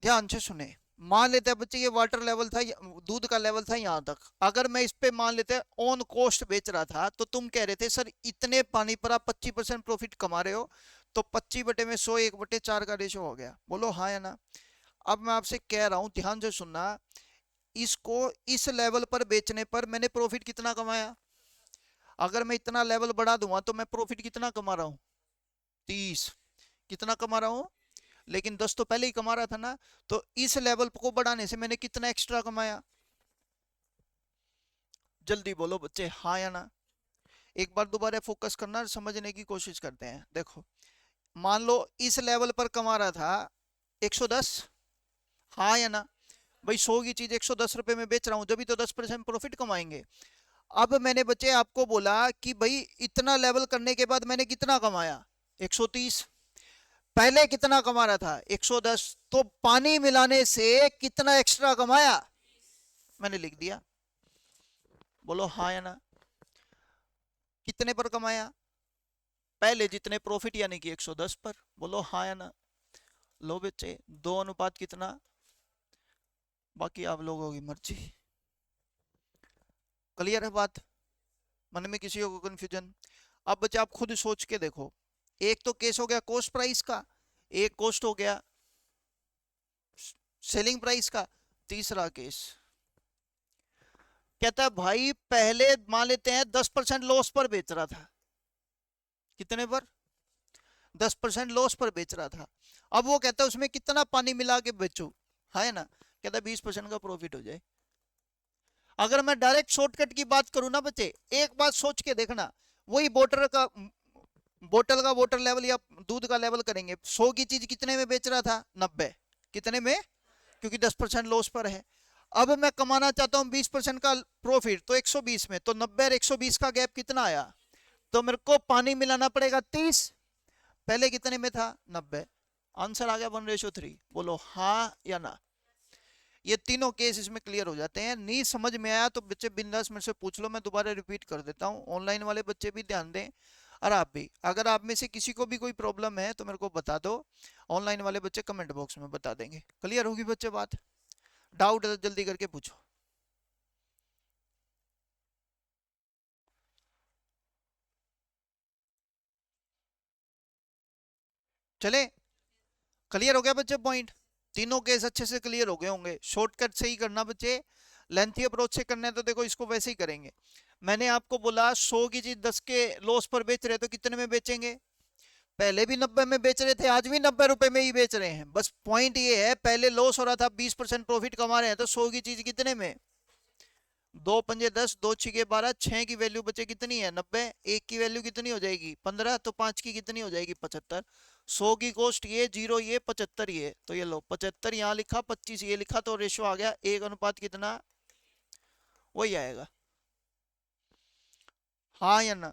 ध्यान से सुने, मान लेते हैं बच्चे ये वाटर लेवल था, दूध का लेवल था यहाँ तक। अगर मैं इस पे मान लेते हैं ऑन कॉस्ट बेच रहा था, तो तुम कह रहे थे सर इतने पानी पर आप 25% प्रॉफिट कमा रहे हो, तो 25 बटे में 100 1/4 का रेशो हो गया। बोलो हाँ या ना। अब मैं आपसे कह रहा हूं ध्यान से सुनना, इसको इस लेवल पर बेचने पर मैंने प्रॉफिट कितना कमाया, अगर मैं इतना लेवल बढ़ा दूंगा तो मैं प्रॉफिट कितना कमा रहा हूँ 30, कितना कमा रहा हूँ, लेकिन 10 तो पहले ही कमा रहा था ना। तो इस लेवल को बढ़ाने से मैंने कितना एक्स्ट्रा कमाया, जल्दी बोलो बच्चे हाँ या ना। एक बार दोबारा फोकस करना, समझने की कोशिश करते हैं। देखो मान लो इस लेवल पर कमा रहा था 110, हाँ या ना। भाई 100 की चीज 110 रुपए में बेच रहा हूं, जब भी तो 10% प्रॉफिट कमाएंगे। अब मैंने बच्चे आपको बोला कि भाई इतना लेवल करने के बाद मैंने कितना कमाया 130, पहले कितना कमा रहा था 110, तो पानी मिलाने से कितना एक्स्ट्रा कमाया मैंने लिख दिया। बोलो हाँ या ना। कितने पर कमाया, पहले जितने प्रॉफिट यानी कि 110 पर। बोलो हाँ या ना। लो बच्चे 2 अनुपात कितना, बाकी आप लोगों की मर्जी। क्लियर है बात, मन में किसी को कंफ्यूजन। अब बच्चे आप खुद सोच के देखो, एक तो केस हो गया कॉस्ट प्राइस का, एक कॉस्ट हो गया सेलिंग प्राइस का, तीसरा केस कहता है भाई पहले मान लेते हैं 10% लॉस पर बेच रहा था, कितने पर 10% लॉस पर बेच रहा था। अब वो कहता है उसमें कितना पानी मिला के बेचो, है ना, कहता है 20% का प्रॉफिट हो जाए। अगर मैं डायरेक्ट शॉर्टकट की बात करूं ना बच्चे, एक बात सोच के देखना, वही बोतल का वाटर लेवल या दूध का लेवल करेंगे, 100 की चीज कितने में बेच रहा था 90, कितने में, क्योंकि 10% लॉस पर है। अब मैं कमाना चाहता हूं 20% का प्रॉफिट, तो 120 में, तो 90 और 120 का गैप कितना आया, तो मेरे को पानी मिलाना पड़ेगा 30, पहले कितने में था 90। आंसर आ गया 1:3। बोलो हाँ या ना। ये तीनों केस इसमें क्लियर हो जाते हैं। नहीं समझ में आया तो बच्चे बिंदास मेरे से पूछ लो, मैं दोबारा रिपीट कर देता हूँ। ऑनलाइन वाले बच्चे भी ध्यान दें, और आप भी, अगर आप में से किसी को भी कोई प्रॉब्लम है तो मेरे को बता दो, ऑनलाइन वाले बच्चे कमेंट बॉक्स में बता देंगे। क्लियर होगी बच्चे बात, डाउट है तो जल्दी करके पूछो। चले, क्लियर हो गया बच्चे पॉइंट, तीनों केस अच्छे से क्लियर हो गए होंगे। शॉर्टकट से ही करना बच्चे, लेंथी अप्रोच से करना है तो देखो इसको वैसे ही करेंगे। मैंने आपको बोला 100 की चीज 10 के लॉस पर बेच रहे तो कितने में बेचेंगे, पहले भी 90 में बेच रहे थे, आज भी 90 रुपए में ही बेच रहे हैं। बस पॉइंट ये है पहले लॉस हो रहा था, 20% प्रॉफिट कमा रहे हैं, तो 100 की चीज कितने में, दो पंजे 10, दो छिके 12, 6 की वैल्यू बचे कितनी है 90, एक की वैल्यू कितनी हो जाएगी 15, तो 5 की कितनी हो जाएगी 75। 100 की कॉस्ट ये, 0 ये, 75 ये, तो ये लो 75 यहाँ लिखा, 25 ये लिखा, तो रेशो आ गया एक अनुपात कितना, वही आएगा। हाँ या ना,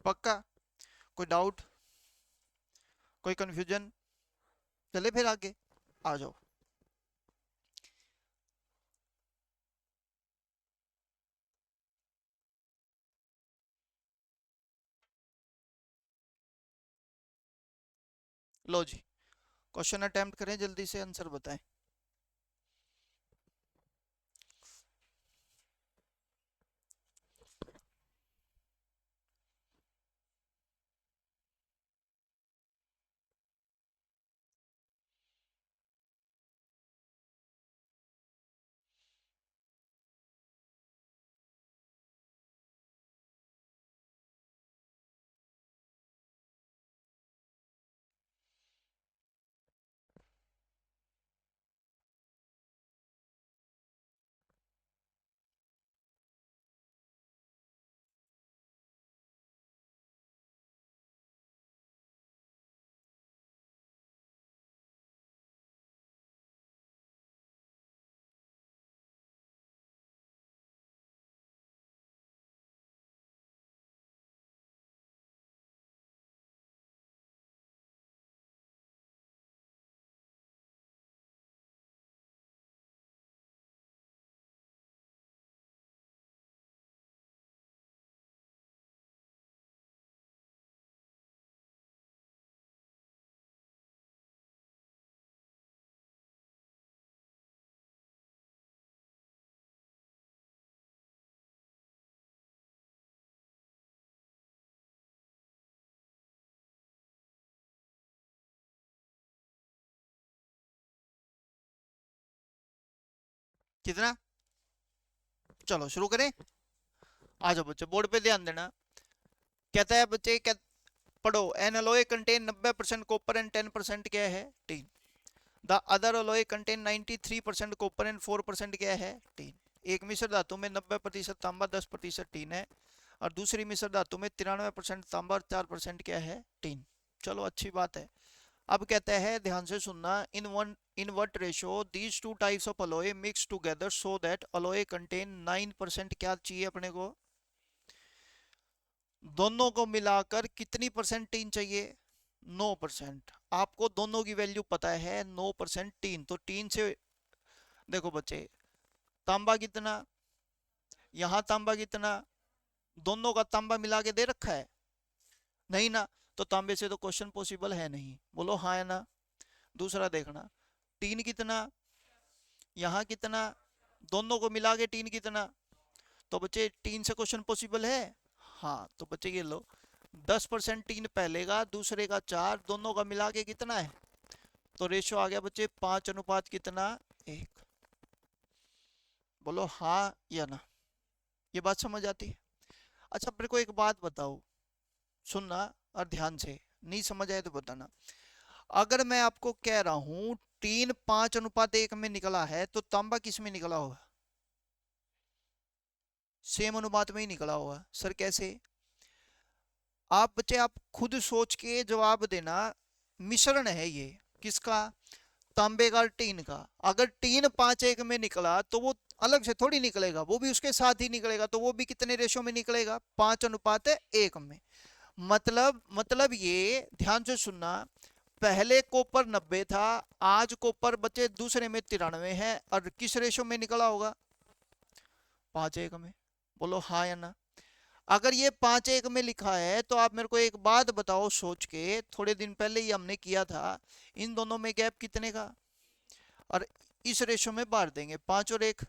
पक्का, कोई डाउट, कोई कंफ्यूजन, चले फिर आगे, आ जाओ। लो जी, क्वेश्चन अटेम्प्ट करें, जल्दी से आंसर बताएं। कितना? चलो शुरू करें। आ जाओ बच्चे, बोर्ड पे ध्यान देना। कहता है बच्चे, पढ़ो, N alloy contain 90% copper and 10% क्या है? Tin. The other alloy contain 93% copper and 4% क्या है? टीन। एक मिश्र धातु में 90% तांबा 10% टीन है, और दूसरी मिश्र धातु में 93% तांबा और 4% क्या है? टीन। चलो अच्छी बात है। अब कहते हैं, ध्यान से सुनना, in what ratio these two types of alloy mix together so that alloy contain 9%, क्या चाहिए अपने को? दोनों को मिलाकर कितनी परसेंट टीन चाहिए? 9%। आपको दोनों की वैल्यू पता है, 9% टीन, तो टीन से देखो बच्चे, तांबा कितना, यहां तांबा कितना, दोनों का तांबा मिला के दे रखा है? नहीं ना, तो तांबे से तो क्वेश्चन पॉसिबल है नहीं, बोलो हाँ है ना? दूसरा देखना, टीन कितना, यहां कितना, दोनों को मिला के टीन कितना, तो बच्चे टीन से क्वेश्चन पॉसिबल है? हाँ, तो बच्चे ये लो, 10% टीन पहले का, दूसरे का 4, दोनों का मिला के कितना है? तो रेशो आ गया बच्चे 5 अनुपात कितना? 1। बोलो हाँ या ना? ये बात समझ आती है? अच्छा मेरे को एक बात बताओ, सुनना और ध्यान से, नहीं समझ आए तो बताना। अगर मैं आपको कह रहा हूं टीन 5:1 में निकला है, तो तांबा किस में निकला होगा? सेम अनुपात में ही निकला होगा। सर कैसे? आप बच्चे, आप खुद सोच के जवाब देना। मिश्रण है ये, किसका? तांबे का और टीन का। अगर टीन 5:1 में निकला तो वो अलग से थोड़ी निकलेगा, वो भी उसके साथ ही निकलेगा, तो वो भी कितने रेशो में निकलेगा? 5:1 में। मतलब ये ध्यान से सुनना, पहले कॉपर 90 था, आज कॉपर बच्चे दूसरे में 93 है, और किस रेशो में निकला होगा? 5:1 में। बोलो हाँ या ना? अगर ये 5:1 में लिखा है, तो आप मेरे को एक बात बताओ सोच के, थोड़े दिन पहले ही हमने किया था, इन दोनों में गैप कितने का? और इस रेशो में बांट देंगे, 5 और 1,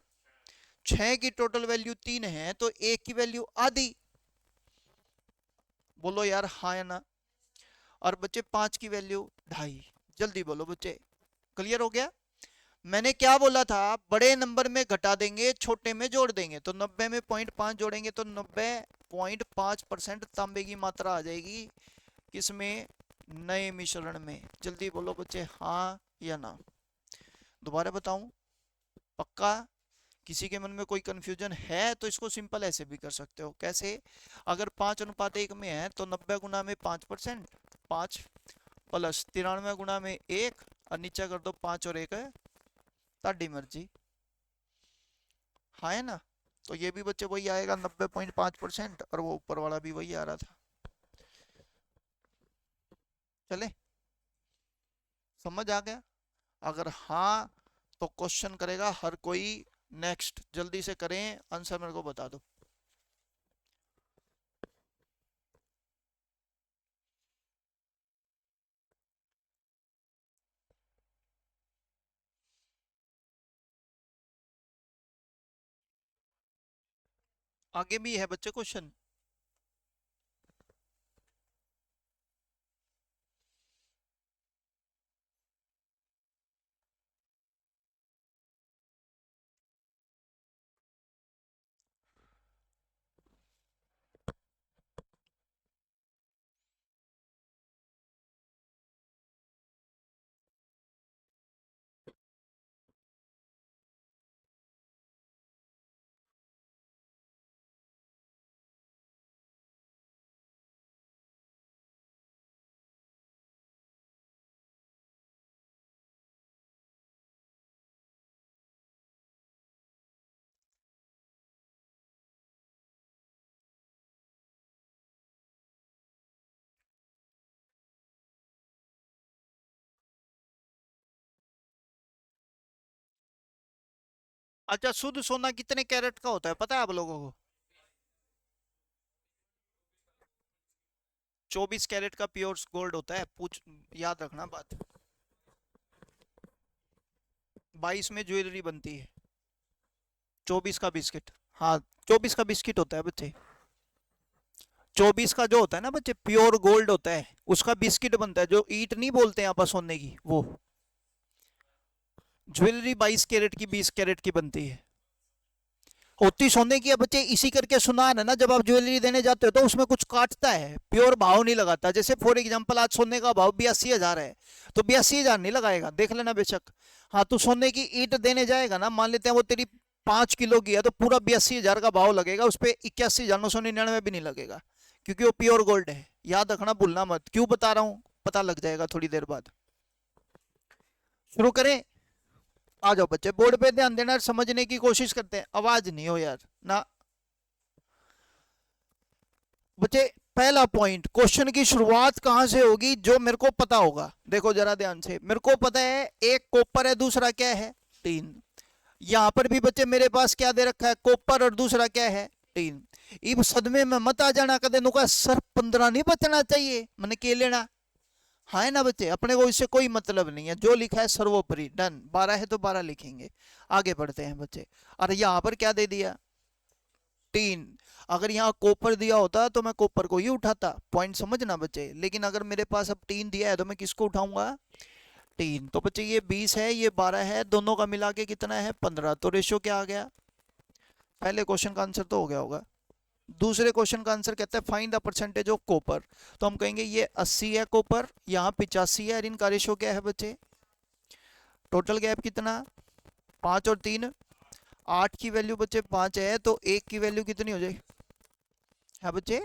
6 की टोटल वैल्यू 3 है, तो 1 की वैल्यू आधी। बोलो यार हाँ या ना? और बच्चे 5 की वैल्यू 2.5। जल्दी बोलो बच्चे, क्लियर हो गया? मैंने क्या बोला था, बड़े नंबर में घटा देंगे, छोटे में जोड़ देंगे, तो 90 में 0.5 जोड़ेंगे तो 90.5% तांबे की मात्रा आ जाएगी, किसमें? नए मिश्रण में। जल्दी बोलो बच्चे हाँ या ना? दोबारा बताऊं? पक्का? किसी के मन में कोई कंफ्यूजन है तो इसको सिंपल ऐसे भी कर सकते हो। कैसे? अगर 5:1 में है, तो 90 गुना में 5%, 5 प्लस 93 गुना में 1, और नीचे कर दो 5 और 1 है, ताड़ी मर्जी। हाँ है ना? तो ये भी बच्चे वही आएगा, 90.5%, और वो ऊपर वाला भी वही आ रहा था। चले, समझ आ गया? अगर हाँ तो क्वेश्चन करेगा हर कोई। नेक्स्ट जल्दी से करें, आंसर मेरे को बता दो। आगे भी है बच्चे क्वेश्चन। अच्छा, शुद्ध सोना कितने कैरेट का होता है पता है आप लोगों को? 24 कैरेट का प्योर गोल्ड होता है, पूछ, याद रखना बात। 22 में ज्वेलरी बनती है। 24 का बिस्किट, हाँ, 24 का बिस्किट होता है बच्चे। 24 का जो होता है ना बच्चे, प्योर गोल्ड होता है, उसका बिस्किट बनता है, जो ईट नहीं बोलते हैं आपस सोने की, वो। ज्वेलरी 22 कैरेट की 20 कैरेट की बनती है, होती सोने की है बच्चे। इसी करके सुना है ना, जब आप ज्वेलरी देने जाते हो तो उसमें कुछ काटता है, प्योर भाव नहीं लगाता। जैसे फॉर एग्जांपल आज सोने का भाव 82,000 है, तो 82,000 नहीं लगाएगा, देख लेना बेशक। हाँ, तो सोने की ईंट देने जाएगा ना, मान लेते हैं वो तेरी 5 किलो की है, तो पूरा 82,000 का भाव लगेगा, उस पर 81,999 भी नहीं लगेगा, क्योंकि वो प्योर गोल्ड है। याद रखना, भूलना मत। क्यों बता रहा हूँ, पता लग जाएगा थोड़ी देर बाद। शुरू करें? आ जाओ बच्चे, बोर्ड पे ध्यान देना, समझने की कोशिश करते हैं। आवाज नहीं हो यार ना बच्चे। पहला पॉइंट, क्वेश्चन की शुरुआत कहां से होगी, जो मेरे को पता होगा। देखो जरा ध्यान से, मेरे को पता है एक कॉपर है, दूसरा क्या है, टीन। यहां पर भी बच्चे मेरे पास क्या दे रखा है, कॉपर, और दूसरा क्या है, टीन। इब सदमे में मत आ जाना कदे नुका सर 15 नहीं बचना चाहिए, मैंने के लेना। हाँ है ना बच्चे, अपने को इससे कोई मतलब नहीं है, जो लिखा है सर्वोपरि, डन। 12 है तो 12 लिखेंगे। आगे बढ़ते हैं बच्चे। और यहाँ पर क्या दे दिया, टीन। अगर यहाँ कॉपर दिया होता तो मैं कॉपर को ही उठाता, पॉइंट समझना बच्चे। लेकिन अगर मेरे पास अब टीन दिया है तो मैं किसको उठाऊंगा, टीन। तो बच्चे ये 20 है, ये 12 है, दोनों का मिला के कितना है, 15। तो रेशियो क्या आ गया, पहले क्वेश्चन का आंसर तो हो गया होगा। दूसरे क्वेश्चन का आंसर कहता है find the percentage of copper. तो हम कहेंगे ये 80 है कॉपर, यहाँ 85 है, और इनका रेशियो क्या है बच्चे, टोटल गैप कितना, 5 और 3, 8 की वैल्यू बच्चे 5 है, तो 1 की वैल्यू कितनी हो जाएगी, है बच्चे।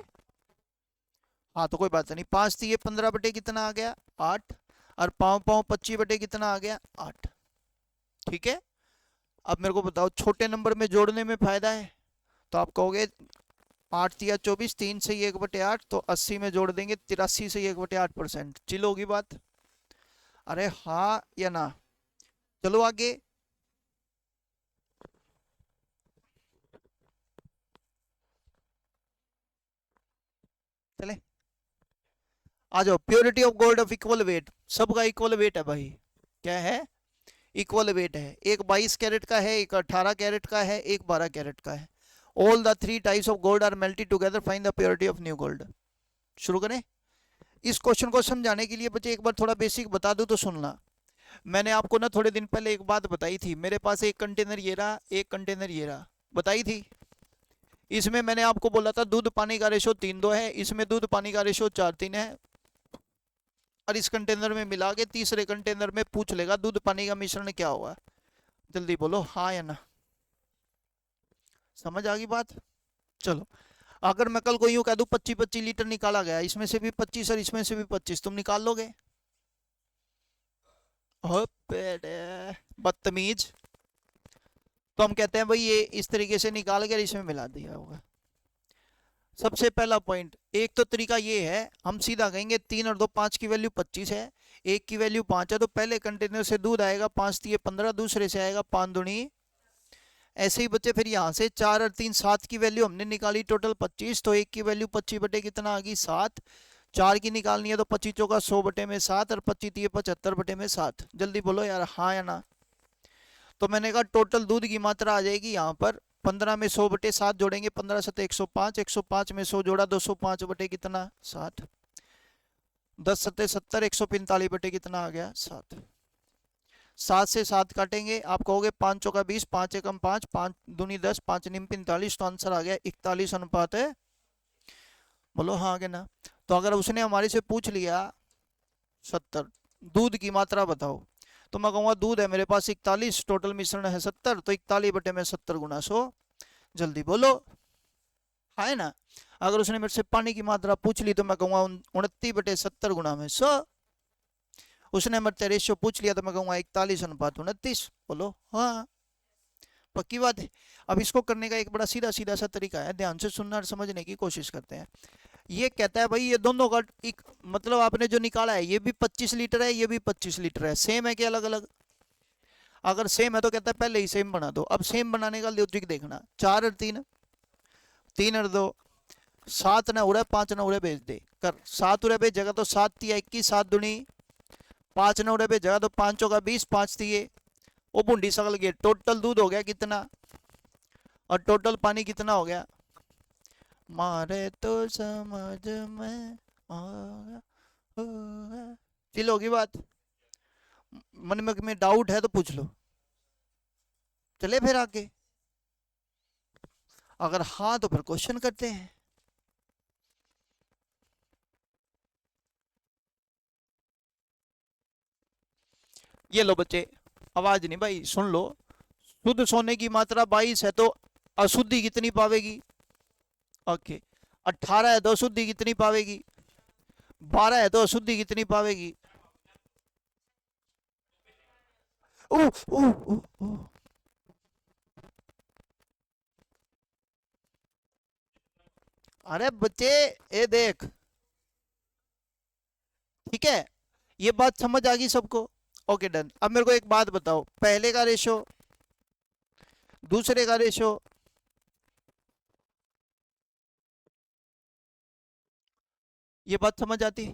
हाँ तो कोई बात नहीं, 5 थी, ये 15 बटे कितना आ गया, 8, और 5 5 25 बटे कितना आ गया, 8। ठीक है। अब मेरे को बताओ, छोटे नंबर में जोड़ने में फायदा है, तो आप कहोगे 8 तिया 24, 3 से 1/8, तो 80 में जोड़ देंगे 83 से 1/8%। चिल होगी बात, अरे हाँ या ना। चलो आगे। चले, आ जाओ। Purity of gold of equal weight, सबका इक्वल वेट है भाई। क्या है, इक्वल वेट है। एक 22 कैरेट का है, एक 18 कैरेट का है, एक 12 कैरेट का है। All the 3 types of gold are melted together, find the purity of new gold. शुरू करें। इस क्वेश्चन को समझाने के लिए बच्चे एक बार थोड़ा बेसिक बता दूं तो सुनना। मैंने आपको ना थोड़े दिन पहले एक बात बताई थी, मेरे पास एक कंटेनर ये रहा, एक कंटेनर ये रहा, बताई थी। इसमें मैंने आपको बोला था दूध पानी का रेशो 3:2 है, इसमें दूध पानी का रेशो 4:3 है, और इस कंटेनर में मिला के तीसरे कंटेनर में पूछ लेगा दूध पानी का मिश्रण क्या होगा। जल्दी बोलो हाँ या ना, समझ आ गई बात। चलो, अगर मैं कल को यूं कह दूं 25-25 लीटर निकाला गया, इसमें से भी 25 और इसमें से भी 25, तुम निकाल लोगे, बदतमीज। तो हम कहते हैं भाई ये इस तरीके से निकाल कर इसमें मिला दिया होगा। सबसे पहला पॉइंट, एक तो तरीका ये है, हम सीधा कहेंगे 3 और 2 5 की वैल्यू 25 है, 1 की वैल्यू 5 है, तो पहले कंटेनर से दूध आएगा 5 दिए 15, दूसरे से आएगा 5 दूनी। ऐसे ही बच्चे फिर यहाँ से 4 और 3 7 की वैल्यू हमने निकाली, टोटल 25, तो 1 की वैल्यू 25 बटे कितना आ गई 7, 4 की निकालनी है तो 25 चौका 100 बटे में 7, और 25 दिए 75 बटे में 7। जल्दी बोलो यार हाँ या ना। तो मैंने कहा टोटल दूध की मात्रा आ जाएगी यहाँ पर 15 में 100 बटे 7 जोड़ेंगे, 15 7 105, 105 में 100 जोड़ा 205 बटे कितना 60, 10 7 70, 145 बटे कितना आ गया 7। 7 से 7 काटेंगे, आप कहोगे 5 चौका 20, 5 एकम 5, 5 दूनी 10, 5 निम 45, तो आंसर आ गया 41 अनुपात है। बोलो हाँ आगे ना। तो अगर उसने हमारे से पूछ लिया 70, दूध की मात्रा बताओ, तो मैं कहूँगा दूध है मेरे पास 41, टोटल मिश्रण है 70, तो 41 बटे में 70 गुना 100। जल्दी बोलो हाँ है ना। अगर उसने मेरे से पानी की मात्रा पूछ ली तो मैं कहूँगा 29 बटे 70 गुना में 100। उसने मेरे से रेशियो पूछ लिया तो मैं कहूँगा 41 अनुपात 29। बोलो हाँ, पक्की बात है। अब इसको करने का एक बड़ा सीधा सीधा सा तरीका है, ध्यान से सुनना और समझने की कोशिश करते हैं। ये कहता है भाई ये दोनों का एक मतलब आपने जो निकाला है ये भी 25 लीटर है, ये भी 25 लीटर है, सेम है कि अलग अलग। अगर सेम है तो कहता है पहले ही सेम बना दो। अब सेम बनाने का लॉजिक देखना, 4 और 3, 3 और 2, 7 ना उड़े 5 ना उड़े भेज दे कर, 7 उड़े भेजेगा तो 7 तिया 21, 7 दूनी 5 ना उड़े भेजेगा तो 5 चौका 20, 5 दिए वो बूंदी सकल गए। टोटल दूध हो गया कितना और टोटल पानी कितना हो गया, मारे तो समझ में आया होगा। चिल होगी बात, मन में डाउट है तो पूछ लो। चले फिर आगे। अगर हाँ तो फिर क्वेश्चन करते हैं। ये लो बच्चे, आवाज नहीं भाई, सुन लो। शुद्ध सोने की मात्रा 22 है तो अशुद्धि कितनी पावेगी? ओके। 18 है तो अशुद्धि कितनी पावेगी? 12 है तो अशुद्धि कितनी पावेगी? ओह ओह ओह ओह। अरे बच्चे, ये देख, ठीक है, ये बात समझ आ गई सबको? Okay done. अब मेरे को एक बात बताओ, पहले का रेशो, दूसरे का रेशो, ये बात समझ आती?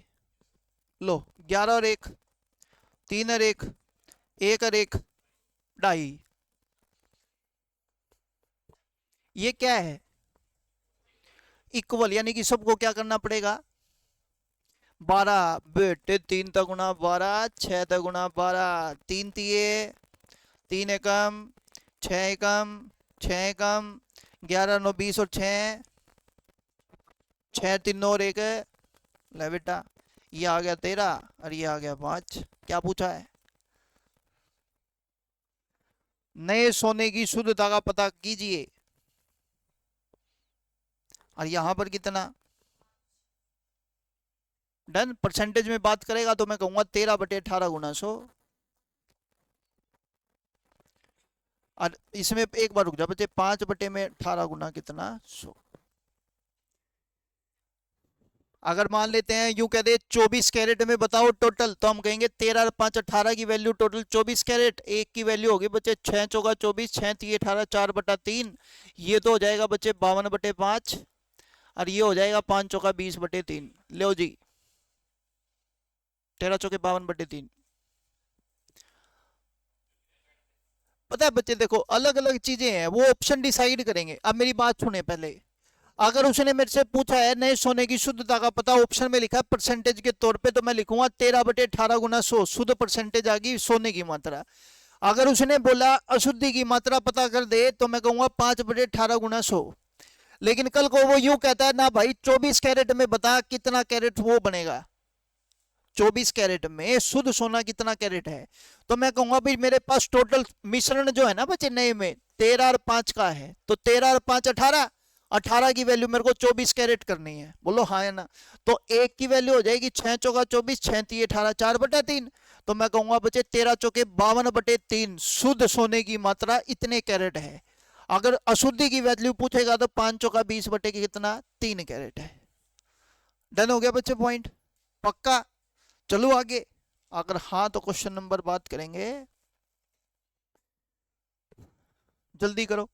लो, 11 और 1, 3 और 1 और 1, 2.5। ये क्या है? इक्वल, यानी कि सबको क्या करना पड़ेगा? 12 बेटे, 3 गुना 12, 6 गुना 12, 3 तिये, 3 एकम, 6 एकम, 6 एकम, 11 9 20 और 6, 6 3 और 1, ले बेटा, ये आ गया 13 और ये आ गया 5। क्या पूछा है? नए सोने की शुद्धता का पता कीजिए। और यहां पर कितना? डन। परसेंटेज में बात करेगा तो मैं कहूंगा 13/18 × 100। और इसमें एक बार रुक जा बच्चे, 5/18 गुना कितना? 100। अगर मान लेते हैं यूं कह दे 24 कैरेट में बताओ टोटल, तो हम कहेंगे 13 और 5 18 की वैल्यू टोटल 24 कैरेट। एक की वैल्यू होगी बच्चे 6 चौका 24, 6 3 18, 4/3। ये तो हो जाएगा बच्चे 52/5। और ये हो जाएगा 5 चौका 20/3। लो जी, 13 चौके 52/3। पता है बच्चे, देखो अलग अलग चीजें हैं, वो ऑप्शन डिसाइड करेंगे। अब मेरी बात सुने पहले। अगर उसने मेरे से पूछा है नए सोने की शुद्धता का पता, ऑप्शन में लिखा है परसेंटेज के तौर पे, तो मैं लिखूंगा 13/18 × 100, शुद्ध परसेंटेज आ गई सोने की मात्रा। अगर उसने बोला अशुद्धि की मात्रा पता कर दे, तो मैं कहूंगा 5/18 × 100। लेकिन कल को वो यूं कहता है ना भाई 24 कैरेट में बता कितना कैरेट वो बनेगा, 24 कैरेट में शुद्ध सोना कितना कैरेट है, तो मैं कहूंगा भाई मेरे पास टोटल मिश्रण जो है ना बच्चे नए में 13 और 5 का है, तो 13 और 5 18, 18 की वैल्यू मेरे को 24 कैरेट करनी है। बोलो हाँ है ना? तो एक की वैल्यू हो जाएगी 6 चौका 24, 6 3 18, 4/3। तो मैं कहूंगा बच्चे 13 चौके 52/3 शुद्ध सोने की मात्रा इतने कैरेट है। अगर अशुद्धि की वैल्यू पूछेगा तो 5 चौका 20 बटे की कितना, 3 कैरेट है। डन हो गया बच्चे पॉइंट? पक्का? चलो आगे। अगर हाँ तो क्वेश्चन नंबर बात करेंगे, जल्दी करो।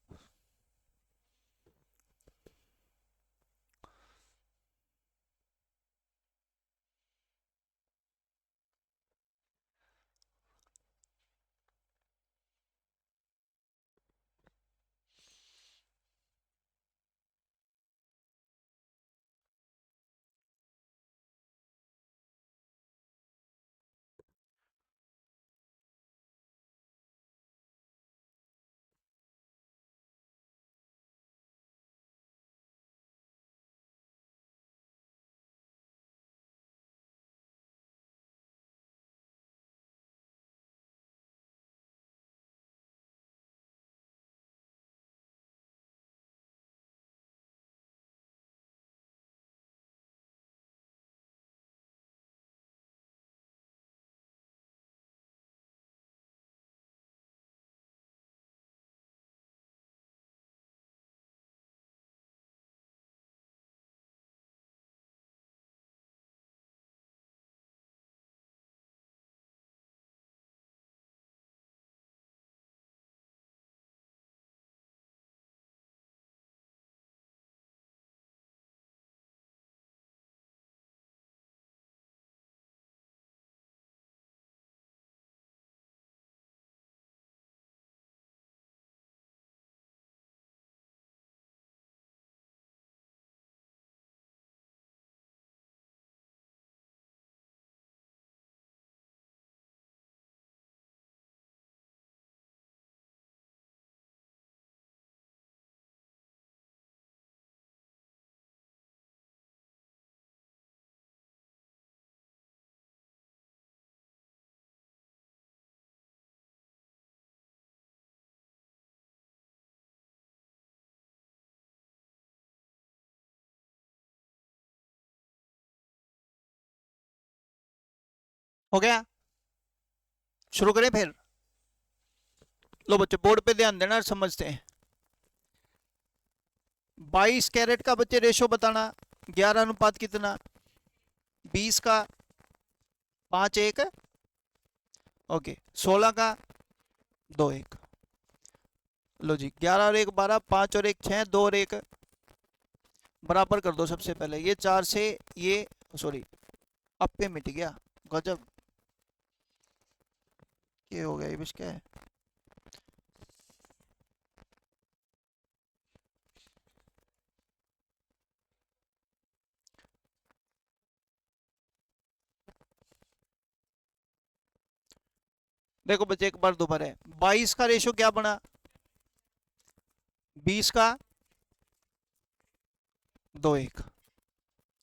हो गया, शुरू करें फिर। लो बच्चे बोर्ड पे ध्यान देना और समझते हैं। 22 कैरेट का बच्चे रेशो बताना, 11 अनुपात कितना, 20 का 5:1, ओके, 16 का 2:1। लो जी, 11 और 1 12, 5 और 1 6, 2 और 1 बराबर कर दो। सबसे पहले ये 4 से ये, सॉरी, अब पे मिट गया, गजब, ये हो गया, ये बस क्या है। देखो बच्चे एक बार दोबारा है, 22 का रेशो क्या बना, 20 का 2:1,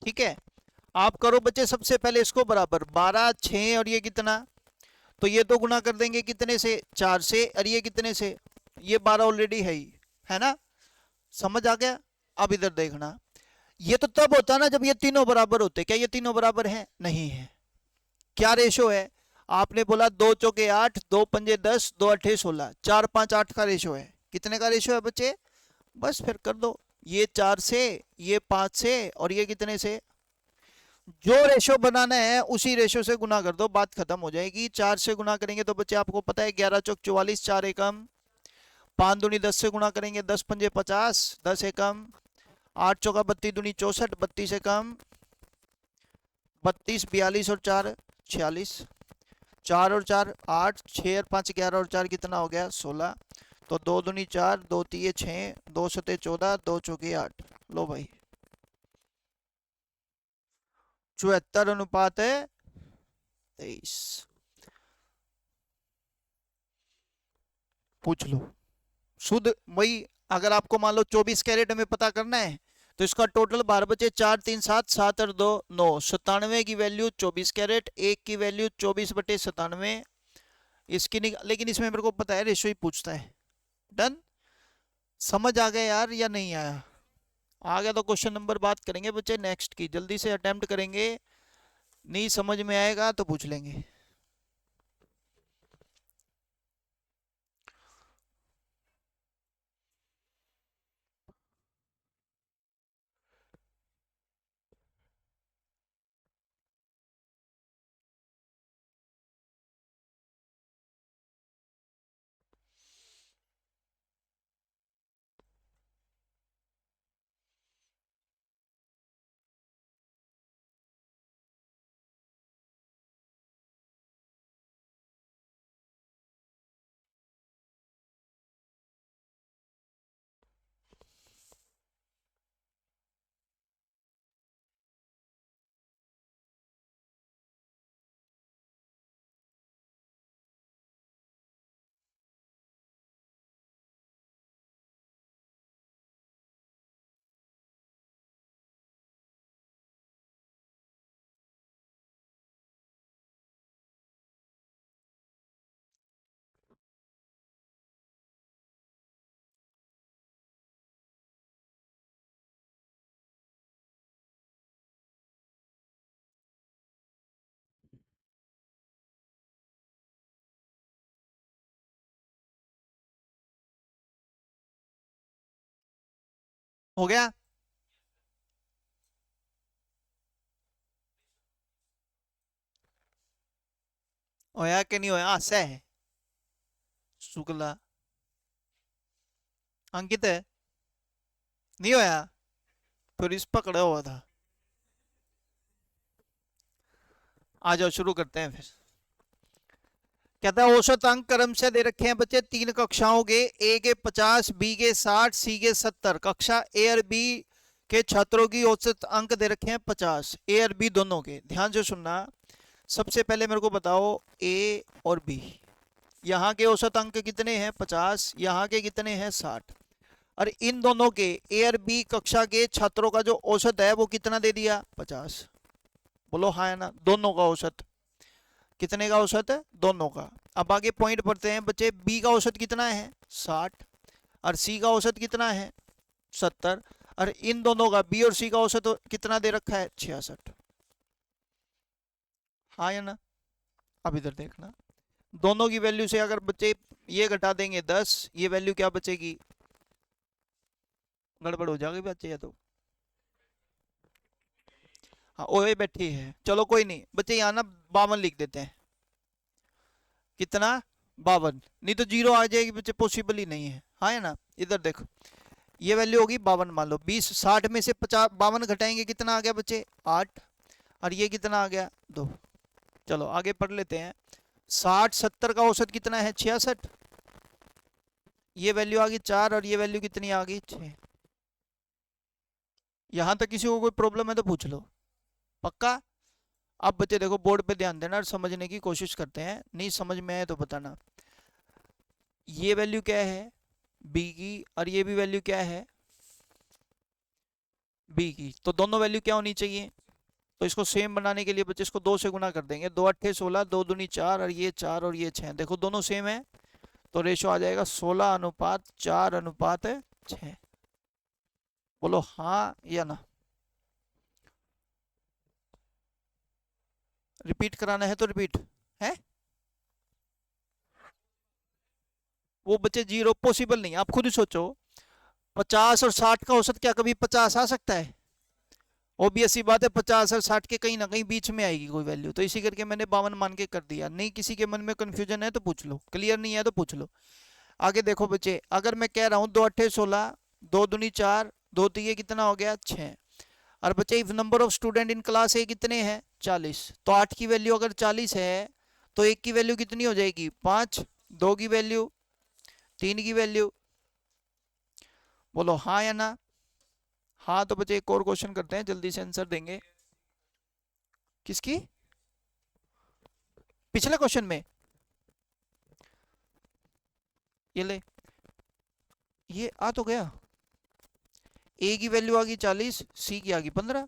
ठीक है। आप करो बच्चे सबसे पहले इसको बराबर, 12 6 और ये कितना, तो ये तो गुना कर देंगे कितने से, 4 से, और ये कितने से, ये 12 ऑलरेडी है ही, है ना, समझ आ गया। अब इधर देखना, ये तो तब होता ना जब ये तीनों बराबर होते, क्या ये तीनों बराबर हैं, नहीं है। क्या रेशो है, आपने बोला 2 चौके 8, 2 पंजे 10, 2 अठे 16, 4 5 8 का रेशो है। कितने का रेशो है बच्चे, बस फिर कर दो, ये 4 से, ये 5 से, और ये कितने से, जो रेशो बनाना है उसी रेशो से गुना कर दो, बात खत्म हो जाएगी। 4 से गुना करेंगे तो बच्चे आपको पता है 11 चौक 44, 4 एकम, 5 दूनी 10 से गुना करेंगे, 10 पंजे 50, 10 एकम, 8 चौका 32 दूनी 64, 32 एकम, 32 42 और 4 46, 4 और 4 8, 6 और 5 11 और 4 कितना हो गया 16, तो 2 दूनी 4, 2 तीये 6, 2 सते 14, 2 चौके 8। लो भाई 74 अनुपात है 23। पूछ लो शुद्ध, वही अगर आपको मान लो 24 कैरेट हमें पता करना है तो इसका टोटल 12 बचे, 4 3 7, 7 और 2 9, 97 की वैल्यू 24 कैरेट, 1 की वैल्यू 24/97 इसकी लेकिन इसमें मेरे को पता है रेशो ही पूछता है। डन, समझ आ गया यार या नहीं आया, आ गया तो क्वेश्चन नंबर बात करेंगे बच्चे नेक्स्ट की, जल्दी से अटेम्प्ट करेंगे, नहीं समझ में आएगा तो पूछ लेंगे। हो गया, होया कि नहीं होया, हासा है शुक्ला, अंकित है, नहीं होया, फिर इस पकड़ा हुआ था। आ जाओ शुरू करते हैं फिर। कहता है औसत अंक क्रम से दे रखे हैं बच्चे 3 कक्षाओं के, ए के 50, बी के 60, सी के 70, कक्षा ए और बी के छात्रों की औसत अंक दे रखे हैं 50, ए और बी दोनों के। ध्यान से सुनना, सबसे पहले मेरे को बताओ ए और बी, यहाँ के औसत अंक कितने हैं 50, यहाँ के कितने हैं 60, और इन दोनों के ए और बी कक्षा के छात्रों का जो औसत है वो कितना दे दिया 50। बोलो हाँ है ना, दोनों का औसत, कितने का औसत है दोनों का। अब आगे पॉइंट पढ़ते हैं बच्चे, बी का औसत कितना है 60 और सी का औसत कितना है 70, और इन दोनों का बी और सी का औसत कितना दे रखा है 66। हाँ या ना, अब इधर देखना, दोनों की वैल्यू से अगर बच्चे ये घटा देंगे 10, ये वैल्यू क्या बचेगी, गड़बड़ हो जाएगी बच्चे या तो। हाँ ओए बैठी है, चलो कोई नहीं बच्चे, यहाँ ना 52 लिख देते हैं। कितना, 52, नहीं तो जीरो आ जाएगी बच्चे, पॉसिबल ही नहीं है, हाँ है ना। इधर देखो, ये वैल्यू होगी 52, मान लो 20, 60 में से 50 52 घटाएंगे, कितना आ गया बच्चे 8, और ये कितना आ गया 2। चलो आगे पढ़ लेते हैं। 60 70 का औसत कितना है 66, ये वैल्यू आ गई 4, और ये वैल्यू कितनी आ गई 6। यहां तक किसी को कोई प्रॉब्लम है तो पूछ लो, पक्का। अब बच्चे देखो बोर्ड पे ध्यान देना और समझने की कोशिश करते हैं, नहीं समझ में आए तो बताना। ये वैल्यू क्या है बी की, और ये भी वैल्यू क्या है बी की, तो दोनों वैल्यू क्या होनी चाहिए। तो इसको सेम बनाने के लिए बच्चे इसको 2 से गुना कर देंगे, 2 अट्ठे 16, 2 दूनी 4, और ये 4 और ये 6, देखो दोनों सेम है, तो रेशो आ जाएगा 16:4:6। बोलो हाँ या ना। रिपीट कराना है तो रिपीट है, वो बच्चे जीरो पॉसिबल नहीं, आप खुद ही सोचो। 50 और 60 का औसत क्या कभी 50 आ सकता है, ऑब्वियस सी बात है 50 और 60 के कहीं ना कहीं बीच में आएगी कोई वैल्यू, तो इसी करके मैंने 52 मान के कर दिया। नहीं किसी के मन में कंफ्यूजन है तो पूछ लो, क्लियर नहीं है तो पूछ लो। आगे देखो बच्चे, अगर मैं कह रहा हूँ 2 अट्ठे 16, 2 दूनी 4, 2 तीये कितना हो गया 6, और बच्चे if number of student in class ए कितने हैं 40, तो 8 की वैल्यू अगर 40 है तो 1 की वैल्यू कितनी हो जाएगी 5, 2 की वैल्यू, 3 की वैल्यू। बोलो हाँ या ना। हाँ तो बच्चे एक और क्वेश्चन करते हैं, जल्दी से आंसर देंगे। किसकी, पिछले क्वेश्चन में, ये ले, ये आ तो गया, ए की वैल्यू आ गई 40, सी की आ गई 15।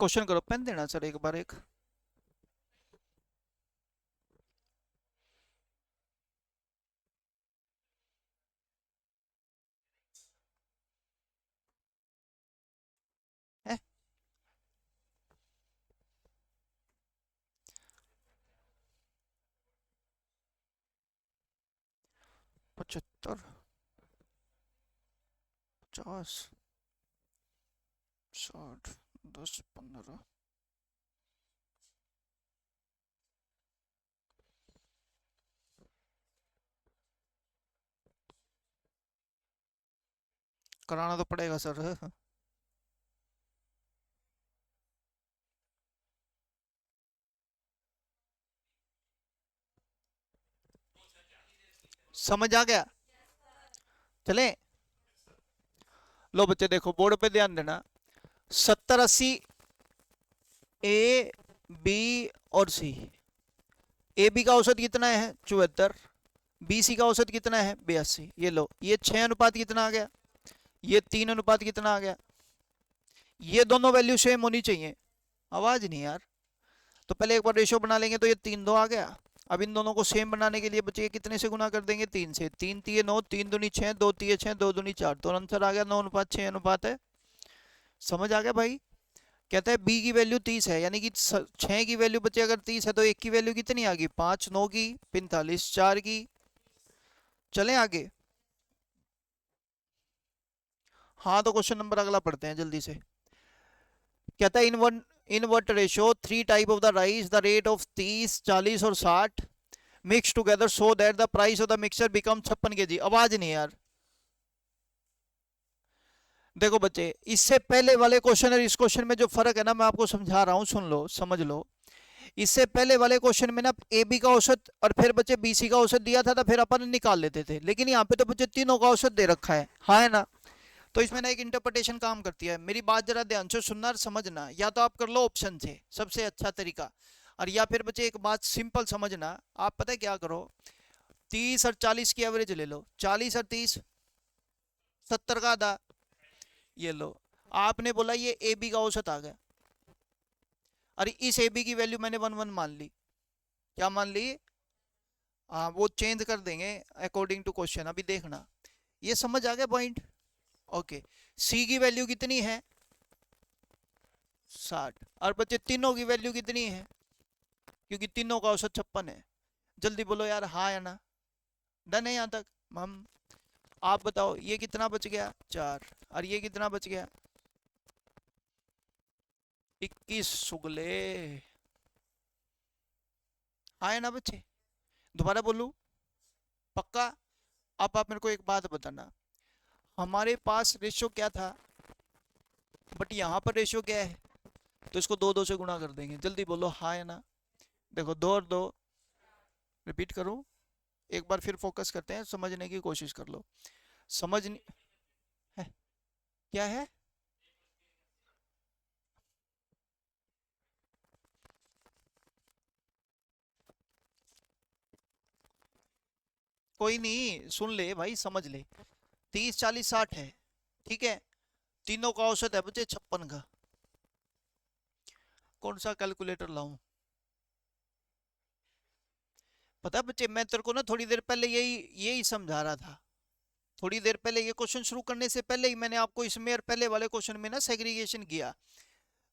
क्वेश्चन करो, पेन देना सर एक बार एक। है 75, 50, 60, 10, 15, कराना तो पड़ेगा सर। समझ आ गया, चले। लो बच्चे देखो बोर्ड पे ध्यान देना, 70 80, ए बी और सी, ए बी का औसत कितना है 74, बी सी का औसत कितना है 82। ये लो, ये 6 अनुपात कितना आ गया, ये 3 अनुपात कितना आ गया, ये दोनों वैल्यू सेम होनी चाहिए। आवाज नहीं यार, तो पहले एक बार रेशियो बना लेंगे, तो ये 3 2 आ गया। अब इन दोनों को सेम बनाने के लिए बच्चे कितने से गुना कर देंगे 3 से, 3 तिये 9, 3 दूनी 6, 2 तिये 6, 2 दूनी 4, तो आंसर आ गया 9:6 अनुपात है। समझ आ गया भाई। कहता है बी की वैल्यू 30 है, यानी कि 6 की वैल्यू बच्चे अगर 30 है तो 1 की वैल्यू कितनी आ गई 5, 9 की 45, 4 की। चलें आगे। हाँ तो क्वेश्चन नंबर अगला पढ़ते हैं जल्दी से। कहता है in what ratio 3 type of the rice the rate of 30, 40 और 60 mix together so that the price of the mixture become 56 kg। आवाज नहीं यार। देखो बच्चे, इससे पहले वाले क्वेश्चन और इस क्वेश्चन में जो फर्क है ना, मैं आपको समझा रहा हूं, सुन लो समझ लो। इससे पहले वाले क्वेश्चन में ना ए बी का औसत और फिर बच्चे बी सी का औसत दिया था, तो फिर अपन निकाल लेते थे, लेकिन यहाँ पे तो बच्चे तीनों का औसत दे रखा है, हाँ है ना। तो इसमें ना एक इंटरप्रिटेशन काम करती है, मेरी बात जरा ध्यान से सुनना और समझना। या तो आप कर लो ऑप्शन से, सबसे अच्छा तरीका, और या फिर बच्चे एक बात सिंपल समझना, आप पता है क्या करो, 30 और 40 की एवरेज ले लो, 40 और 30 70 का आधा, ये लो। आपने बोला ये ए बी का औसत आ गया, और इस ए बी की वैल्यू मैंने 1 1 मान ली, क्या मान ली, हाँ वो चेंज कर देंगे अकॉर्डिंग टू क्वेश्चन, अभी देखना। ये समझ आ गया पॉइंट? ओके। सी की वैल्यू कितनी है? 60। और बच्चे तीनों की वैल्यू कितनी है? क्योंकि तीनों का औसत 56 है। जल्दी बोलो यार, हाँ या ना। डन है यहाँ तक? हम आप बताओ, ये कितना बच गया? 4। और ये कितना बच गया? 21 सुगले। हाँ या ना बच्चे? दोबारा बोलूं? पक्का? अब आप मेरे को एक बात बताना, हमारे पास रेशियो क्या था, बट यहाँ पर रेशियो क्या है, तो इसको दो दो से गुणा कर देंगे। जल्दी बोलो हाँ या ना। देखो, 2 और 2, रिपीट करूं? एक बार फिर फोकस करते हैं, समझने की कोशिश कर लो। समझ नहीं है? क्या है? कोई नहीं, सुन ले भाई, समझ ले। 30 40 60 है, ठीक है। तीनों का औसत है बच्चे 56 का। कौन सा कैलकुलेटर लाऊं? पता है बच्चे, मैं तेरे को ना थोड़ी देर पहले यही यही समझा रहा था। थोड़ी देर पहले, ये क्वेश्चन शुरू करने से पहले ही मैंने आपको इसमें और पहले वाले क्वेश्चन में ना सेग्रीगेशन किया।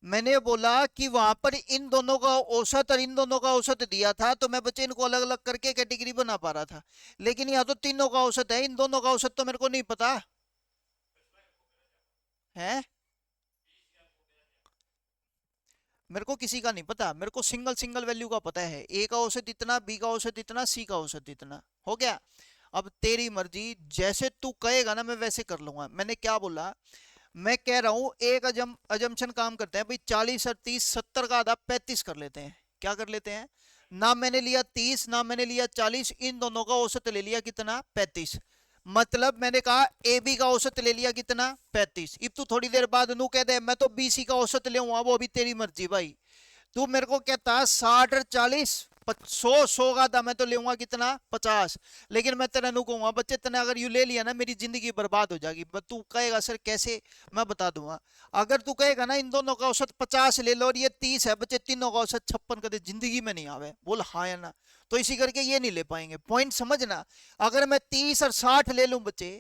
मैंने बोला कि वहां पर इन दोनों का औसत और इन दोनों का औसत दिया था, तो मैं बच्चे इनको अलग अलग करके कैटेगरी बना पा रहा था। लेकिन यहाँ तो तीनों का औसत है, इन दोनों का औसत तो मेरे को नहीं पता है। मेरे को किसी का नहीं पता, मेरे को सिंगल सिंगल वैल्यू का पता है। ए का औसत इतना, बी का औसत इतना, सी का औसत इतना। हो गया? अब तेरी मर्जी, जैसे तू कहेगा ना मैं वैसे कर लूंगा। मैंने क्या बोला? मैं कह रहा हूं एक अजम्पशन काम करते हैं भाई, 40 और 30 70 का आधा 35 कर लेते हैं। क्या कर लेते हैं? ना मैंने लिया 30 ना मैंने लिया 40, इन दोनों का औसत ले लिया कितना? 35। मतलब मैंने कहा ए बी का औसत ले लिया कितना? 35। अब तू थोड़ी देर बाद नू कह दे मैं तो बी सी का औसत ले, वो अभी तेरी मर्जी भाई। तू मेरे को कहता 60 और 40, 100 का था, मैं तो लेऊंगा कितना? 50। लेकिन मैं तेरा नु कहूंगा बच्चे, तेने अगर यू ले लिया ना मेरी जिंदगी बर्बाद हो जाएगी। तू कहेगा सर कैसे? मैं बता दूंगा। अगर तू कहेगा ना इन दोनों का औसत 50 ले लो और ये 30 है बच्चे, तीनों का औसत 56 कदे जिंदगी में नहीं आवे। बोल हाँ या ना। तो इसी करके ये नहीं ले पाएंगे। पॉइंट समझना। अगर मैं 30 और 60 ले लूं बच्चे,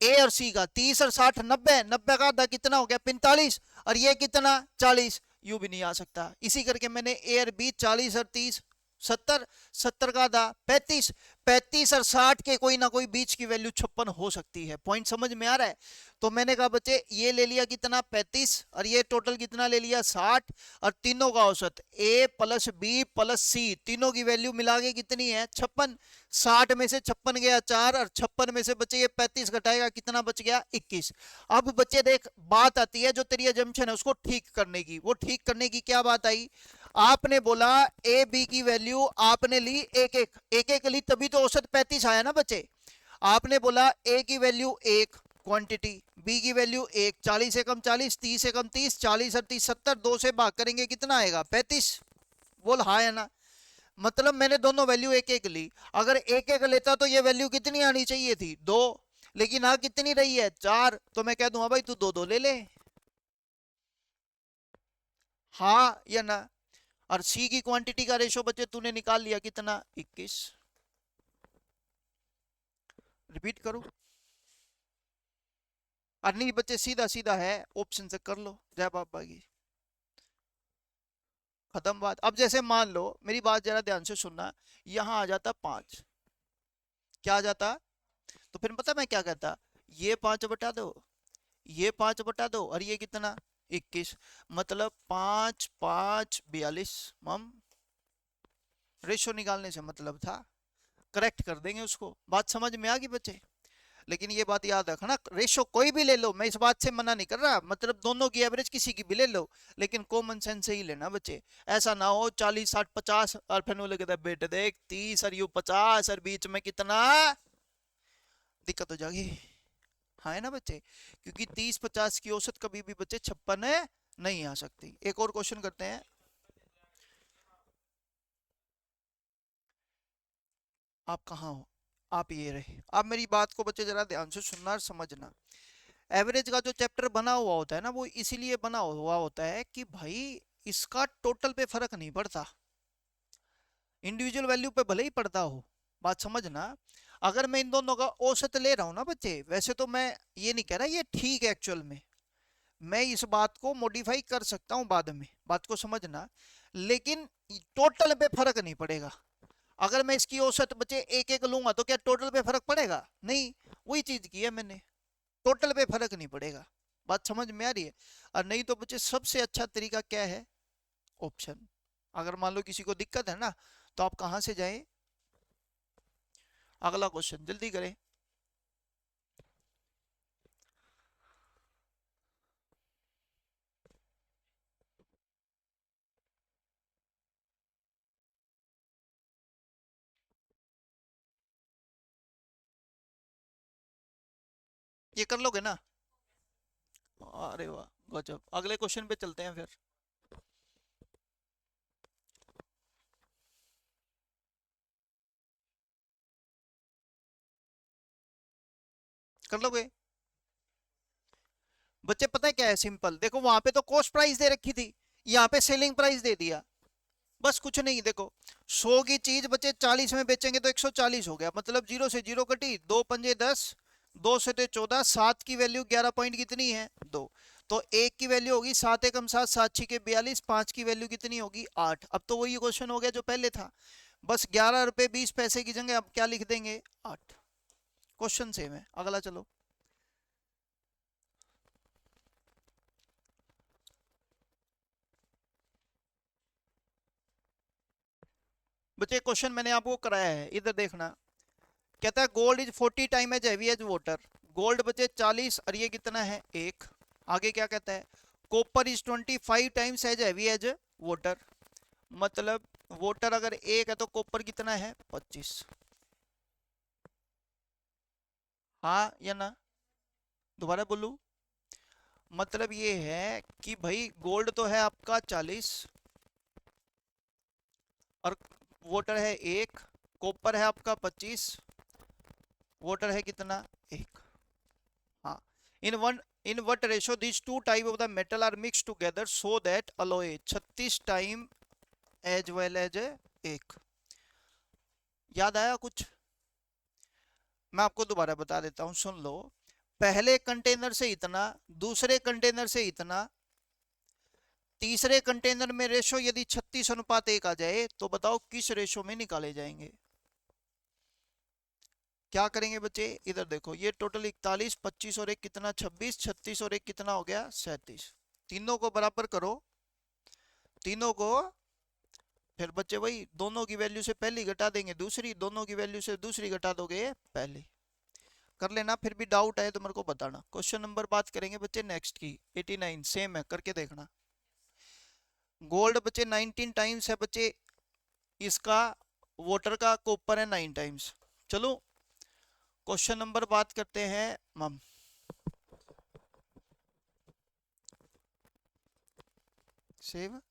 ए और सी का 30 और 60 90, 90 का आधा कितना हो गया? 45। और ये कितना? 40। यू भी नहीं आ सकता। इसी करके मैंने ए और बी 40 और 30 70, 70 का आधा 35, 35 और 60 के कोई ना कोई बीच की वैल्यू 56 हो सकती है। पॉइंट समझ में आ रहा है? तो मैंने कहा बच्चे ये ले लिया कितना? 35। और ये टोटल कितना ले लिया? 60। और तीनों का औसत ए प्लस बी प्लस सी, तीनों की वैल्यू मिला के कितनी है? 56। 60 में से 56 गया 4, और 56 में से बच्चे ये 35 घटाएगा, कितना बच गया? 21। अब बच्चे देख, बात आती है जो तेरी अजम्पशन है उसको ठीक करने की। वो ठीक करने की क्या बात आई? आपने बोला ए बी की वैल्यू आपने ली एक एक एक एक ली, तभी तो औसत 35 आया ना बच्चे। आपने बोला ए की वैल्यू 1 क्वांटिटी, बी की वैल्यू 1, 40 से कम 40, 30 से कम 30, 40 और 30 70, 2 से भाग करेंगे कितना आएगा? 35। बोल हाँ या ना। मतलब मैंने दोनों वैल्यू एक एक ली। अगर एक एक लेता तो ये वैल्यू कितनी आनी चाहिए थी? 2। लेकिन हाँ कितनी रही है? 4। तो मैं कह दूंगा भाई तू दो दो ले ले। हाँ या ना? और सी की क्वांटिटी का रेशो बच्चे तूने निकाल लिया कितना? 21। रिपीट करूं? और नहीं बच्चे, सीधा सीधा है, ऑप्शन से कर लो। जय बाबा की। खत्म बात। अब जैसे मान लो, मेरी बात जरा ध्यान से सुनना, यहां आ जाता 5। क्या आ जाता? तो फिर पता मैं क्या कहता? ये 5 बटा दो, ये 5 बटा दो, और ये कितना? 21। मतलब 5 5 42। मम रेशो निकालने से मतलब था, करेक्ट कर देंगे उसको। बात समझ में आ गई बच्चे? लेकिन ये बात याद रखना, रेशो कोई भी ले लो, मैं इस बात से मना नहीं कर रहा, मतलब दोनों की एवरेज किसी की भी ले लो, लेकिन कॉमन सेंस से ही लेना बच्चे। ऐसा ना हो 40 60 50 और फिर वो लगता है बेटे देख 30 और यू 50 और बीच में कितना, दिक्कत हो जाएगी। हाँ है ना बच्चे? क्योंकि 30 50 की औसत कभी भी बच्चे 56 नहीं आ सकती। एक और क्वेश्चन करते हैं। आप कहाँ हो? आप ये रहे। आप मेरी बात को बच्चे जरा ध्यान से सुनना और समझना। एवरेज का जो चैप्टर बना हुआ होता है ना, वो इसीलिए बना हुआ होता है कि भाई इसका टोटल पे फर्क नहीं पड़ता, इंडिविजुअल वैल्यू पे भले ही पड़ता हो, बात समझना। अगर मैं इन दोनों का औसत ले रहा हूं ना बच्चे, वैसे तो मैं ये नहीं कह रहा ये ठीक है एक्चुअल में, मैं इस बात को मॉडिफाई कर सकता हूं बाद में, बात को समझना। लेकिन टोटल पे फर्क नहीं पड़ेगा। अगर मैं इसकी औसत बच्चे एक एक लूंगा तो क्या टोटल पे फर्क पड़ेगा? नहीं। वही चीज की है मैंने, टोटल पे फर्क नहीं पड़ेगा। बात समझ में आ रही है? और नहीं तो बच्चे सबसे अच्छा तरीका क्या है? ऑप्शन। अगर मान लो किसी को दिक्कत है ना, तो आप कहां से जाएं? अगला क्वेश्चन जल्दी करें। ये कर लोगे ना? अरे वाह, गजब। अगले क्वेश्चन पे चलते हैं फिर। कर लोगे? बच्चे पता है क्या है? सिंपल देखो, वहां पे तो कॉस्ट प्राइस दे रखी थी, यहाँ पे सेलिंग प्राइस दे दिया। बस कुछ नहीं, देखो 100 की चीज बच्चे 40 में बेचेंगे तो 140 हो गया, मतलब जीरो से जीरो कटी, दो पंजे 10, दो से तो 14, सात की वैल्यू 11 पॉइंट कितनी है? दो। तो एक की वैल्यू होगी 7 एकम 7, 7 6 के 42, पांच की वैल्यू कितनी होगी? 8। अब तो वही क्वेश्चन हो गया जो पहले था, बस 11 रुपए 20 पैसे की जगह अब क्या लिख देंगे? 8। क्वेश्चन सेम है। अगला चलो। बच्चे क्वेश्चन मैंने आपको कराया है, इधर देखना। कहता है gold is 40 time as heavy as water. Gold बचे 40 और ये कितना है? एक। आगे क्या कहता है? Copper is 25 times as heavy as water. मतलब वाटर अगर एक है तो कॉपर कितना है? 25। हाँ या ना? दोबारा बोलूं? मतलब ये है कि भाई गोल्ड तो है आपका 40 और वाटर है एक, कॉपर है आपका 25, वाटर है कितना? एक। हाँ। इन what ratio these two type of the metal are mixed together so that alloy 36 time as well as एक। याद आया कुछ? मैं आपको दोबारा बता देता हूँ, सुन लो। पहले कंटेनर से इतना, दूसरे कंटेनर से इतना, तीसरे कंटेनर में रेशो यदि 36:1 आ जाए तो बताओ किस रेशो में निकाले जाएंगे? क्या करेंगे बच्चे? इधर देखो, ये टोटल 41, 25 और एक कितना? 26, 36 और एक कितना हो गया? 37। तीनों को बराबर करो, तीनों को। फिर बच्चे वही, दोनों की वैल्यू से पहली घटा देंगे दूसरी, दोनों की वैल्यू से दूसरी घटा दोगे पहली। कर लेना, फिर भी डाउट आए तो मेरे को बताना। क्वेश्चन नंबर बात करेंगे बच्चे नेक्स्ट की, 89 सेम है, करके देखना। गोल्ड बच्चे 19 टाइम्स है बच्चे इसका, वाटर का कॉपर है 9 टाइम्स। चलो क्वेश्चन नंबर बात करते हैं हम। सेव।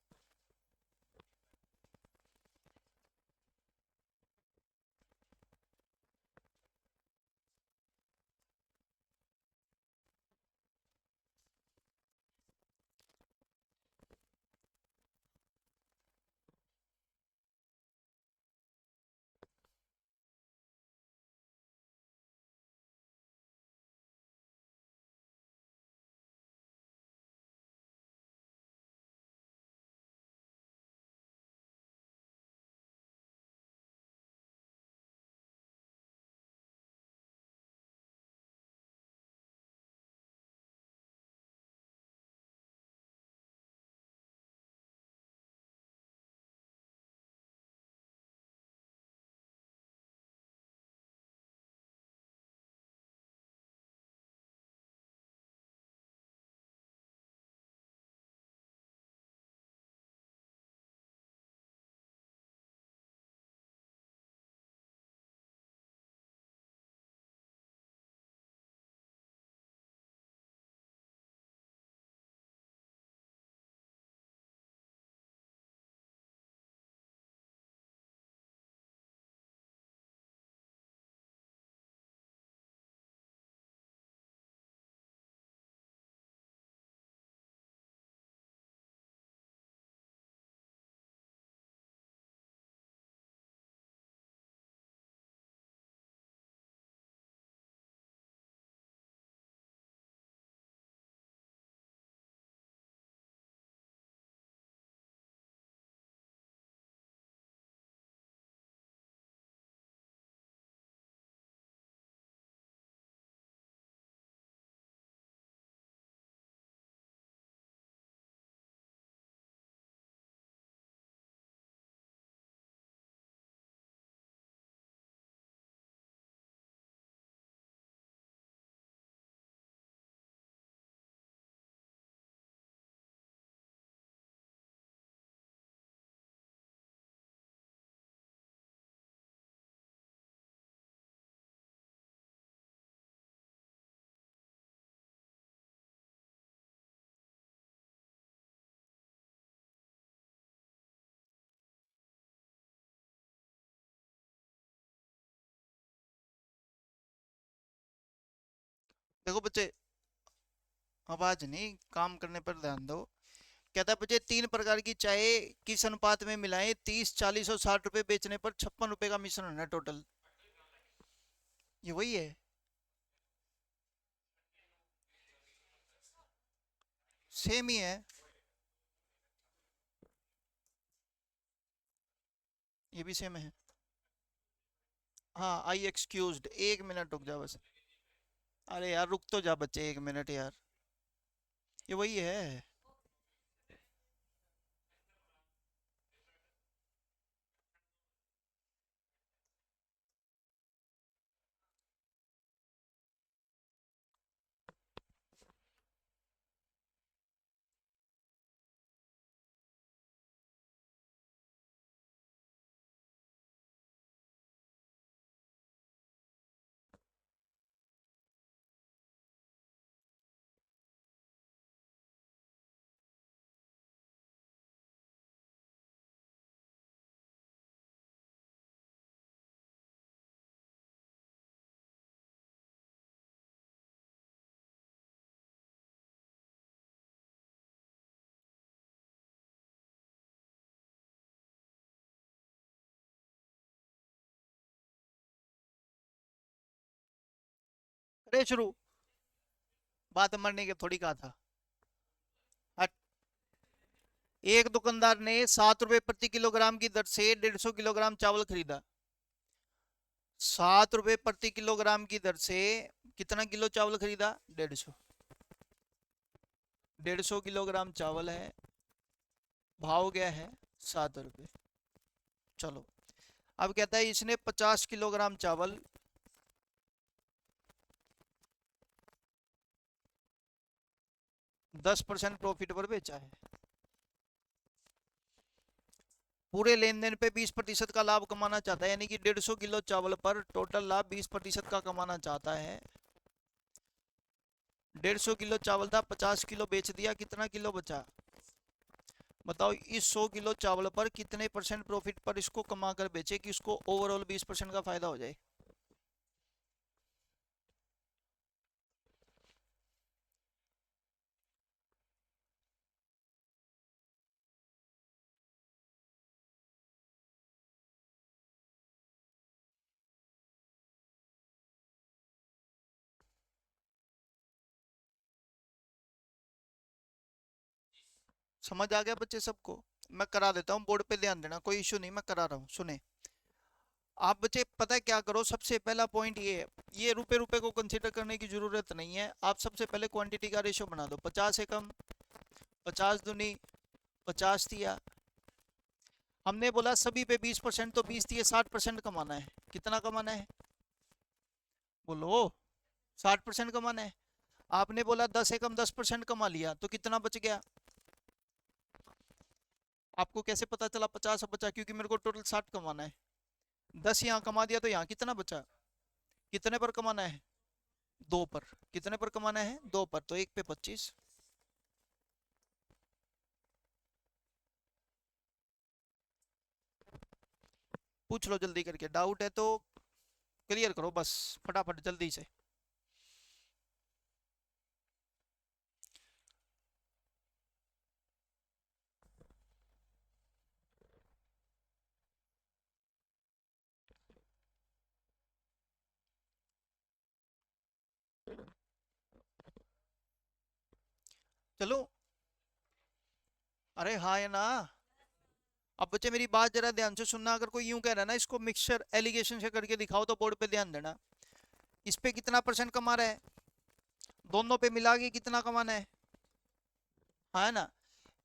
देखो बच्चे, आवाज नहीं, काम करने पर ध्यान दो। कहता है बच्चे 3 प्रकार की चाय किस अनुपात में मिलाएं, 30, 40 और 60 रुपए बेचने पर 56 रुपए का मिश्रण है टोटल। ये वही है। सेम ही है। ये भी सेम है। हाँ, आई एक्सक्यूज्ड, 1 मिनट रुक जा बस। अरे यार रुक तो जा बच्चे, 1 मिनट यार। ये वही है। अरे शुरू, बात मरने के थोड़ी कहा था। हट। एक दुकानदार ने 7 रुपए प्रति किलोग्राम की दर से 150 किलोग्राम चावल खरीदा। 7 रुपए प्रति किलोग्राम की दर से कितना किलो चावल खरीदा? 150। 150 किलोग्राम चावल है, भाव गया है 7 रुपए। चलो, अब कहता है इसने 50 किलोग्राम चावल 10% प्रॉफिट पर बेचा है। पूरे लेन देन पे 20% का लाभ कमाना चाहता है, यानी कि 150 किलो चावल पर टोटल लाभ 20% का कमाना चाहता है। 150 किलो चावल था, 50 किलो बेच दिया, कितना किलो बचा? बताओ, इस 100 किलो चावल पर कितने परसेंट प्रॉफिट पर इसको कमा कर बेचे कि इसको ओवरऑल 20% का फायदा हो जाए। समझ आ गया बच्चे सबको? मैं करा देता हूँ, बोर्ड पे ध्यान देना, कोई इशू नहीं, मैं करा रहा हूँ, सुने। आप बच्चे पता है क्या करो, सबसे पहला पॉइंट ये है, ये रुपए रुपए को कंसीडर करने की जरूरत नहीं है। आप सबसे पहले क्वांटिटी का रेशियो बना दो, 50 एकम, 50 दूनी 50 दिया। हमने बोला सभी पे 20%, तो 20 दिए, 60% कमाना है। कितना कमाना है? बोलो। 60% कमाना है। आपने बोला 10 एकम 10% कमा लिया, तो कितना बच गया? आपको कैसे पता चला 50 बचा? क्योंकि मेरे को टोटल 60 कमाना है। 10 यहाँ कमा दिया, तो यहाँ कितना बचा? कितने पर कमाना है? 2 पर। कितने पर कमाना है? 2 पर, तो 1 पे 25। पूछ लो जल्दी करके, डाउट है तो क्लियर करो बस, फटाफट जल्दी से। चलो। अरे हाँ है ना। अब बच्चे मेरी बात जरा ध्यान से सुनना, अगर कोई यूं कह रहा है ना इसको मिक्सचर एलिगेशन से करके दिखाओ, तो बोर्ड पे ध्यान देना। इस पे कितना परसेंट कमा रहा है? दोनों पे मिला के कितना कमाना है? हाँ है ना।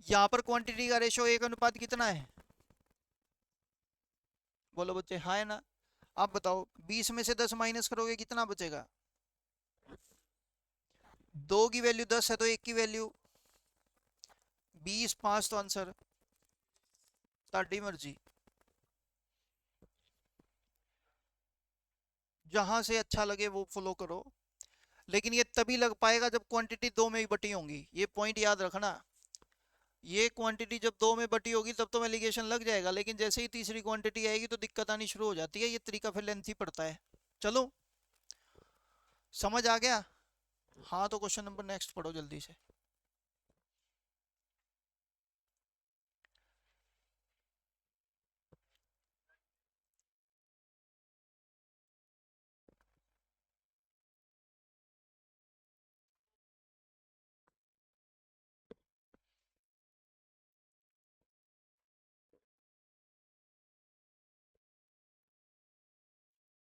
यहाँ पर क्वांटिटी का रेशो 1 अनुपात कितना है? बोलो बच्चे, हाँ है ना। आप बताओ, 20 में से 10 माइनस करोगे कितना बचेगा? 2 की वैल्यू 10 है, तो 1 की वैल्यू 20, 5 तो आंसर। ताड़ी मर्जी, जहां से अच्छा लगे वो फॉलो करो। लेकिन ये तभी लग पाएगा जब क्वांटिटी 2 में ही बटी होंगी, ये पॉइंट याद रखना। ये क्वांटिटी जब 2 में बटी होगी तब तो एलिगेशन लग जाएगा, लेकिन जैसे ही तीसरी क्वांटिटी आएगी तो दिक्कत आनी शुरू हो जाती है। ये तरीका फिर लेंथी पड़ता है। चलो, समझ आ गया? हाँ तो क्वेश्चन नंबर नेक्स्ट पढ़ो जल्दी से।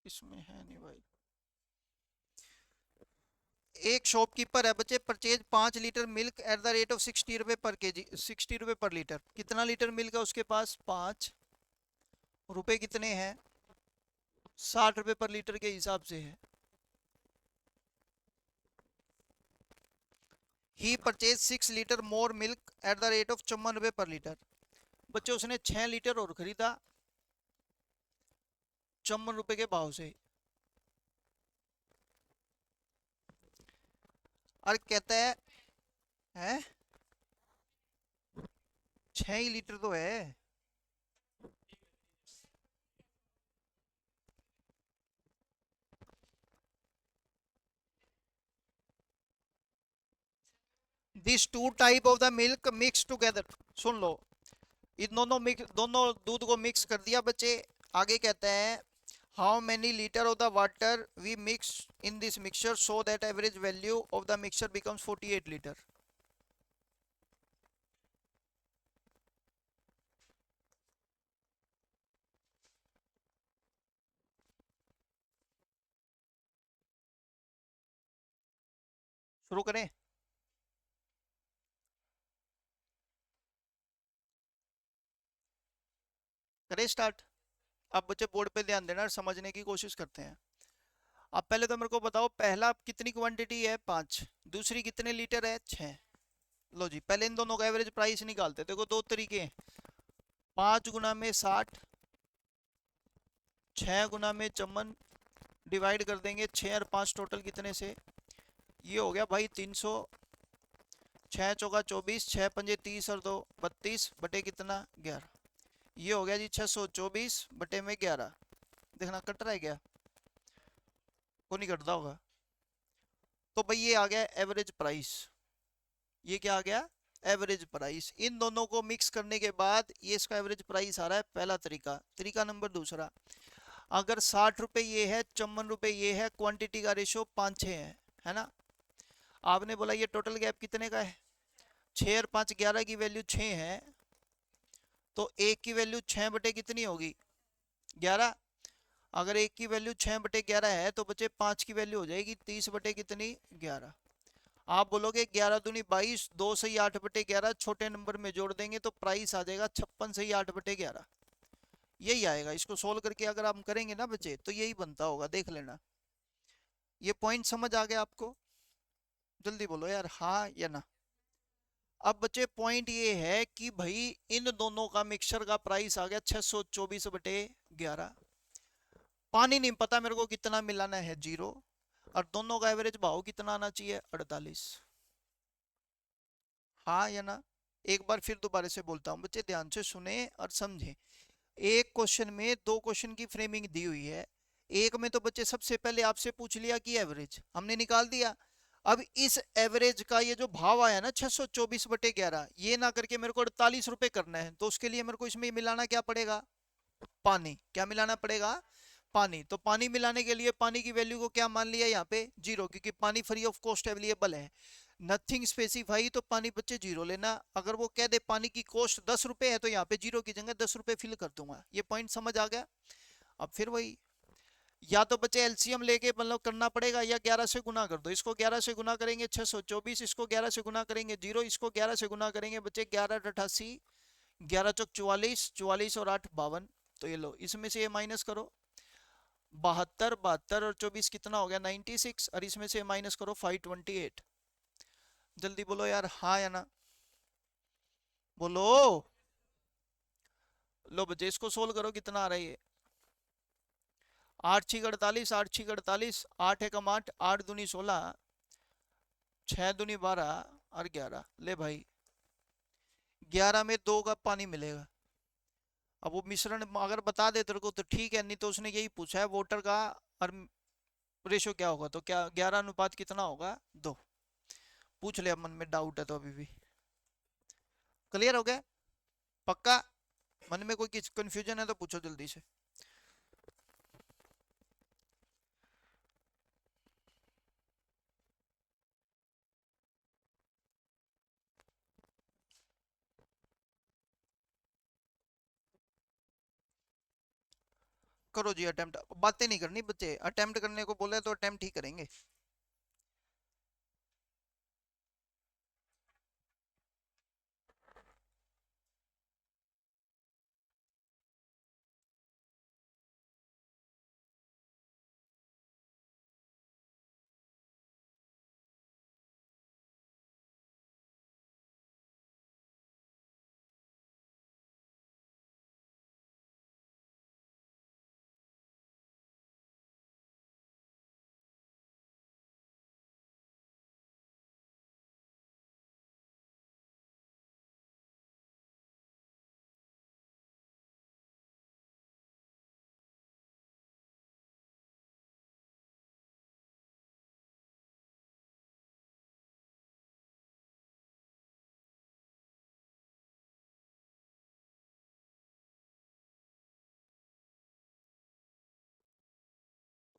इसमें है नहीं भाई। एक शॉपकीपर है बच्चे, purchase 5 litre milk at the rate of 60 रुपए पर केजी, 60 रुपए पर लीटर। कितना लीटर मिल्क है उसके पास? 5 रुपए कितने हैं? 60 रुपए पर लीटर के हिसाब से है। He purchase 6 litre more milk at the rate of 54 रुपए पर लीटर। बच्चे उसने 6 लीटर और खरीदा 54 रुपए के भाव से। और कहता है 6 ही लीटर तो है। This two type of the milk mix together. सुन लो, इन दोनों दूध को मिक्स कर दिया बच्चे। आगे कहते हैं how many litre of the water we mix in this mixture so that average value of the mixture becomes 48 litre. शुरू करें? करें स्टार्ट? अब बच्चे बोर्ड पे ध्यान देना और समझने की कोशिश करते हैं। अब पहले तो मेरे को बताओ, पहला कितनी क्वांटिटी है? 5। दूसरी कितने लीटर है? 6। लो जी, पहले इन दोनों का एवरेज प्राइस निकालते हैं। देखो दो तरीके हैं, 5 गुना में 60, 6 गुना में 54, डिवाइड कर देंगे 6 और 5 टोटल कितने से? ये हो गया भाई 300। 6 चौका 24, 6 पंजे 30 और 2 32 बटे कितना? 11। ये हो गया जी 624 बटे में 11। देखना कट रहा है क्या? को नहीं कटता होगा। तो भाई ये आ गया एवरेज प्राइस। ये क्या आ गया? Average price. इन दोनों को मिक्स करने के बाद ये इसका एवरेज प्राइस आ रहा है। पहला तरीका। तरीका नंबर दूसरा, अगर 60 रुपए ये है, 54 रुपए ये है, क्वांटिटी का रेशो 5-6 है ना? आपने बोला ये टोटल गैप कितने का है? 6 और 5 11 की वैल्यू 6 है, तो एक की वैल्यू 6 बटे कितनी होगी? 11। अगर एक की वैल्यू 6 बटे 11 है तो बच्चे 5 की वैल्यू हो जाएगी 30 बटे कितनी? 11। आप बोलोगे 11 दूनी 22, 2 से ही 8 बटे 11, छोटे नंबर में जोड़ देंगे तो प्राइस आ जाएगा 56 से ही 8 बटे 11। यही आएगा। इसको सोल्व करके अगर हम करेंगे ना बच्चे तो यही बनता होगा, देख लेना। ये पॉइंट समझ आ गया आपको? जल्दी बोलो यार, हाँ या ना। अब बच्चे पॉइंट ये है कि भाई इन दोनों का मिक्सचर का प्राइस आ गया 624 बटे 11। पानी नहीं पता मेरे को कितना मिलाना है, 0। और दोनों का एवरेज भाव कितना आना चाहिए? 48। हाँ या ना? एक बार फिर दोबारा से बोलता हूँ, बच्चे ध्यान से सुने और समझें। एक क्वेश्चन में दो क्वेश्चन की फ्रेमिंग दी हुई है। एक में तो बच्चे सबसे पहले आपसे पूछ लिया कि एवरेज हमने निकाल दिया। अब इस एवरेज का ये जो भाव आया ना 624 बटे 11, ये ना करके मेरे को 48 रुपए करना है, तो उसके लिए मेरे को इसमें मिलाना क्या पड़ेगा? पानी। क्या मिलाना पड़ेगा? पानी। तो पानी मिलाने के लिए पानी की वैल्यू को क्या मान लिया यहाँ पे? 0, क्योंकि पानी फ्री ऑफ कॉस्ट अवेलेबल है। नथिंग स्पेसिफाई, तो पानी बच्चे 0 लेना। अगर वो कह दे पानी की कॉस्ट 10 रुपए है तो यहाँ पे 0 की जगह 10 रुपए फिल कर दूंगा। ये पॉइंट समझ आ गया? अब फिर वही, या तो बच्चे एलसीएम लेके मतलब करना पड़ेगा, या 11 से गुना कर दो। इसको 11 से गुना करेंगे 624, इसको 11 से गुना करेंगे 0, इसको 11 से गुना करेंगे बच्चे 11 88, 11 चौक 44, 44 और 8 52। तो ये लो, इसमें से ये माइनस करो, 72, 72 और 24 कितना हो गया? 96। और इसमें से माइनस करो 528। जल्दी बोलो यार, हाँ या ना? बोलो। लो बच्चे इसको सोल्व करो, कितना आ रहा है ये? 8 6 48, 8 6 48, 8 एकम 8, 8 दूनी 16, 6 दूनी 12 और 11। ले भाई 11 में 2 का पानी मिलेगा। अब वो मिश्रण अगर बता दे तेरे को तो ठीक है, नहीं तो उसने यही पूछा है वाटर का और रेशो क्या होगा, तो क्या 11 अनुपात कितना होगा? 2। पूछ लिया, मन में डाउट है तो अभी भी क्लियर हो गया? पक्का? मन में कोई कंफ्यूजन है तो पूछो जल्दी से। करो जी अटेम्प्ट, बातें नहीं करनी बच्चे, अटेम्प्ट करने को बोले तो अटेम्प्ट ही करेंगे।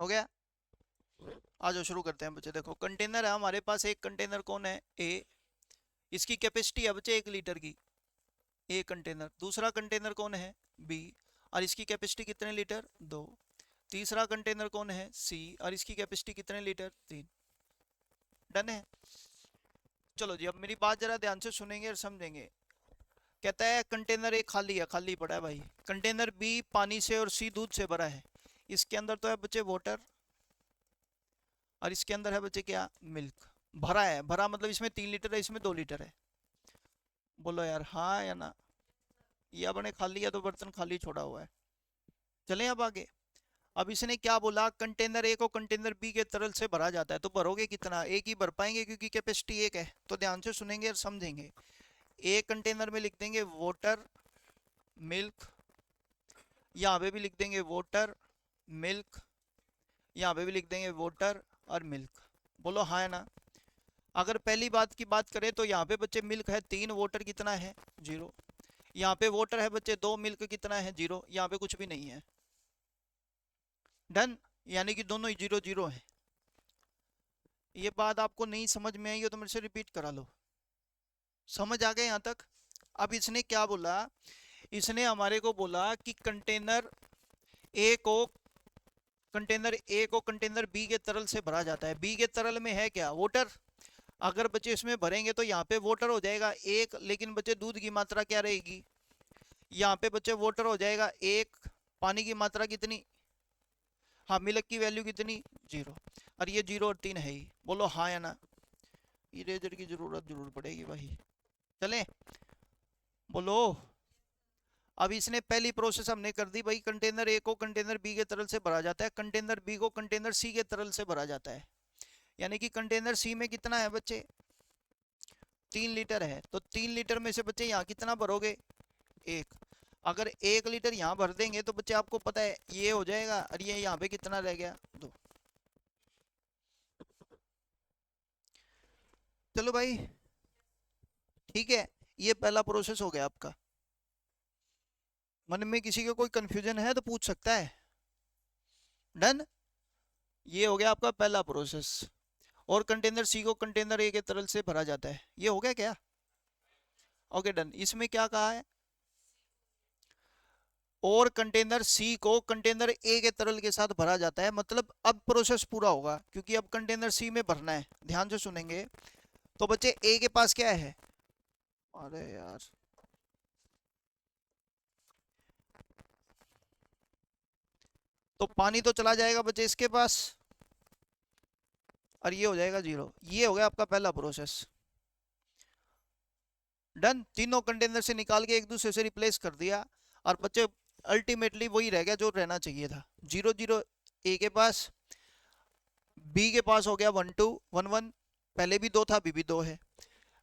हो गया? आ जाओ शुरू करते हैं बच्चे। देखो कंटेनर है हमारे पास, एक कंटेनर कौन है, ए, इसकी कैपेसिटी है बच्चे 1 लीटर की, ए कंटेनर। दूसरा कंटेनर कौन है, बी, और इसकी कैपेसिटी कितने लीटर, 2। तीसरा कंटेनर कौन है, सी, और इसकी कैपेसिटी कितने लीटर, 3। डन है? चलो जी अब मेरी बात जरा ध्यान से सुनेंगे और समझेंगे। कहता है कंटेनर ए खाली है, खाली पड़ा है भाई। कंटेनर बी पानी से और सी दूध से भरा है। इसके अंदर तो है बच्चे वाटर, और इसके अंदर है बच्चे क्या, मिल्क। भरा है, भरा मतलब इसमें 3 लीटर है, इसमें 2 लीटर है। बोलो यार हाँ या ना? ये अपने खाली है तो बर्तन खाली छोड़ा हुआ है। चलें अब आगे। अब इसने क्या बोला, कंटेनर ए को कंटेनर बी के तरल से भरा जाता है, तो भरोगे कितना, एक ही भर पाएंगे क्योंकि कैपेसिटी एक है। तो ध्यान से सुनेंगे और समझेंगे। एक कंटेनर में लिख देंगे वाटर, मिल्क, यहाँ पे भी लिख देंगे वाटर, मिल्क, यहाँ पे भी लिख देंगे वाटर और मिल्क। बोलो हाँ है ना? अगर पहली बात की बात करें तो यहाँ पे बच्चे मिल्क है 3, वाटर कितना है 0, यहाँ पे वाटर है बच्चे 2, मिल्क कितना है 0, यहाँ पे कुछ भी नहीं है। डन? यानी कि दोनों ही 0 0 है। ये बात आपको नहीं समझ में आई हो तो मेरे से रिपीट करा लो। समझ आ गए यहाँ तक? अब इसने क्या बोला, इसने हमारे को बोला कि कंटेनर ए को कंटेनर बी के तरल से भरा जाता है। बी के तरल में है क्या, वाटर। अगर बच्चे इसमें भरेंगे तो यहाँ पे वाटर हो जाएगा 1, लेकिन बच्चे दूध की मात्रा क्या रहेगी, यहाँ पे बच्चे वाटर हो जाएगा 1, पानी की मात्रा कितनी, हाँ मिल्क की वैल्यू कितनी, 0। और ये 0 और 3 है ही। बोलो हाँ या ना? इरेजर की जरूर पड़ेगी भाई। चले बोलो। अब इसने पहली प्रोसेस हमने कर दी भाई, कंटेनर ए को कंटेनर बी के तरल से भरा जाता है, कंटेनर बी को कंटेनर सी के तरल से भरा जाता है। यानी कि कंटेनर सी में कितना है बच्चे, 3 लीटर है, तो 3 लीटर में से बच्चे यहाँ कितना भरोगे, 1। अगर 1 लीटर यहाँ भर देंगे तो बच्चे आपको पता है ये हो जाएगा, और ये यहाँ पे कितना रह गया, 2। चलो भाई ठीक है, ये पहला प्रोसेस हो गया आपका। मन में किसी को कोई कंफ्यूजन है तो पूछ सकता है। डन? ये हो गया आपका पहला प्रोसेस। और कंटेनर सी को कंटेनर ए के तरल से भरा जाता है, ये हो गया क्या? Okay done. इसमें क्या कहा है, और कंटेनर सी को कंटेनर ए के तरल के साथ भरा जाता है, मतलब अब प्रोसेस पूरा होगा क्योंकि अब कंटेनर सी में भरना है। ध्यान से सुनेंगे। तो बच्चे ए के पास क्या है, अरे यार तो पानी तो चला जाएगा बच्चे इसके पास, और ये हो जाएगा 0। ये हो गया आपका पहला प्रोसेस। डन? तीनों कंटेनर से निकाल के एक दूसरे से रिप्लेस कर दिया, और बच्चे अल्टीमेटली वही रह गया जो रहना चाहिए था, 0 0 ए के पास, बी के पास हो गया 1 2 1 1, पहले भी 2 था अभी भी 2 है,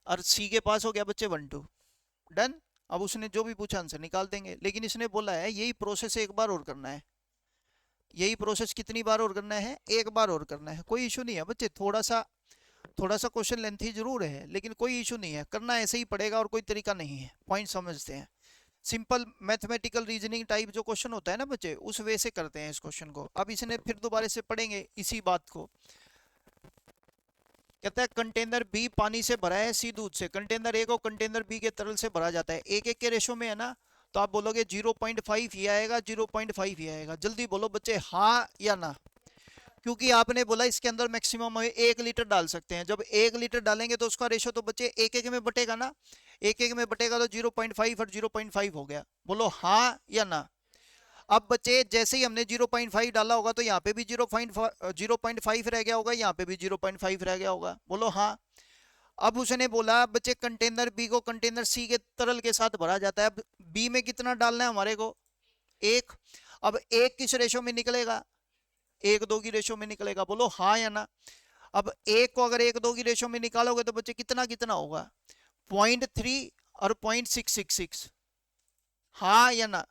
और सी के पास हो गया बच्चे 1 2। डन? अब उसने जो भी पूछा आंसर निकाल देंगे, लेकिन इसने बोला है यही प्रोसेस एक बार और करना है। यही प्रोसेस कितनी बार और करना है, एक बार और करना है। कोई इशू नहीं है बच्चे, थोड़ा सा थोड़ा सा क्वेश्चन लेंथी जरूर है, लेकिन कोई इशू नहीं है, करना ऐसे ही पड़ेगा और कोई तरीका नहीं है। पॉइंट समझते हैं, सिंपल मैथमेटिकल रीजनिंग टाइप जो क्वेश्चन होता है ना बच्चे, उस वे से करते हैं इस क्वेश्चन को। अब इसने फिर दोबारा से पढ़ेंगे इसी बात को। कहता है कंटेनर बी पानी से भरा है सी दूध से, कंटेनर ए को कंटेनर बी के तरल से भरा जाता है, एक एक के रेशो में है ना, तो आप बोलोगे 0.5 ये आएगा, 0.5 ये आएगा। जल्दी बोलो बच्चे हाँ या ना, क्योंकि आपने बोला इसके अंदर मैक्सिमम 1 लीटर डाल सकते हैं। जब 1 लीटर डालेंगे तो उसका रेशो तो बच्चे एक एक में बटेगा ना, एक एक में बटेगा तो 0.5 और 0.5 हो गया। बोलो हाँ या ना। अब बच्चे जैसे ही हमने 0.5 डाला होगा तो यहाँ पे भी 0.5 रह गया होगा, यहाँ पे भी 0.5 रह गया होगा। बोलो हाँ। अब उसने बोला बच्चे कंटेनर बी को कंटेनर सी के तरल के साथ भरा जाता है। अब बी में कितना डालना है हमारे को, 1। अब 1 किस रेशो में निकलेगा, 1:2 की रेशो में निकलेगा। बोलो हाँ या ना। अब 1 को अगर 1:2 की रेशो में निकालोगे तो बच्चे कितना कितना होगा, 0.3 और 0.666। हाँ या ना।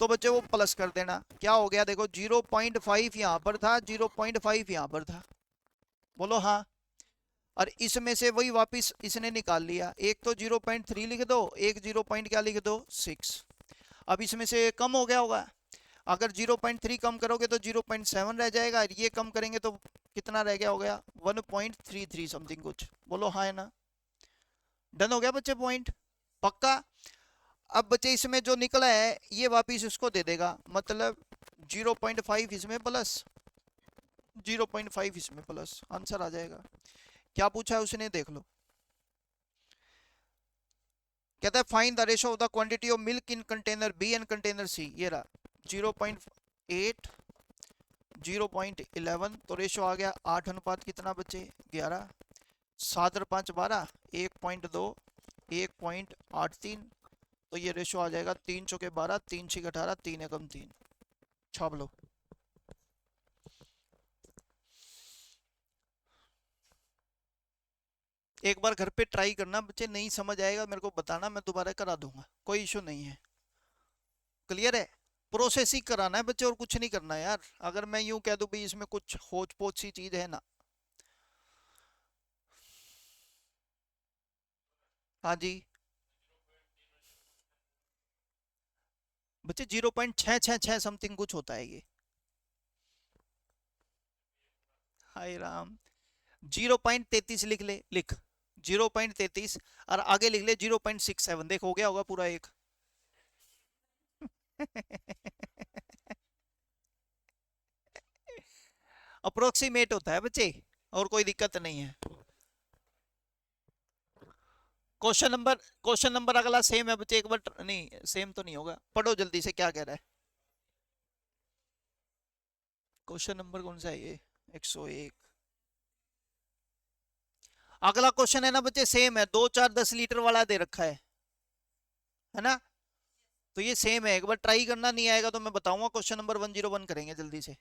तो बच्चे वो प्लस कर देना, क्या हो गया देखो 0.5 यहाँ पर था, 0.5 यहाँ पर था। बोलो हाँ। और इसमें से वही वापस इसने निकाल लिया, एक तो 0.3 लिख दो, एक 0. क्या लिख दो 6। अब इसमें से कम हो गया होगा, अगर 0.3 कम करोगे तो 0.7 रह जाएगा, ये कम करेंगे तो कितना रह गया हो गया 1.33 समथिंग कुछ। बोलो हाँ है ना। डन हो गया बच्चे पॉइंट, पक्का। अब बच्चे इसमें जो निकला है ये वापिस इसको दे देगा, मतलब 0.5 इसमें प्लस 0.5 इसमें प्लस, आंसर आ जाएगा। क्या पूछा है उसने देख लो। कहता है find the ratio of the quantity of milk in container B and container C. ये रहा 0.8 0.11, तो रेशो आ गया 8 अनुपात कितना बच्चे 11, 7 और 5 12, 1.2 1.83, तो ये रेशो आ जाएगा 3 चौके 12, 3 6 18, 3 एकम 3। छाप लो। एक बार घर पे ट्राई करना बच्चे, नहीं समझ आएगा मेरे को बताना, मैं दोबारा करा दूंगा, कोई इशू नहीं है। क्लियर है, प्रोसेस ही कराना है बच्चे और कुछ नहीं करना है यार। अगर मैं यूं कह दूं भाई इसमें कुछ होच पोच सी चीज है ना। हाँ जी बच्चे 0.666 समथिंग कुछ होता है ये। हाय राम, 0.33 लिख ले, लिख 0.33 और आगे लिख ले 0.67, देखो हो गया होगा पूरा एक। अप्रोक्सीमेट होता है बच्चे, और कोई दिक्कत नहीं है। क्वेश्चन नंबर अगला सेम है बच्चे, एक बार नहीं सेम तो नहीं होगा, पढ़ो जल्दी से क्या कह रहा है। क्वेश्चन नंबर कौन सा है ये, 101। अगला क्वेश्चन है ना बच्चे सेम है, 2 4 10 लीटर वाला दे रखा है ना। तो ये सेम है, एक बार ट्राई करना, नहीं आएगा तो मैं बताऊंगा। क्वेश्चन नंबर 101 करेंगे जल्दी से।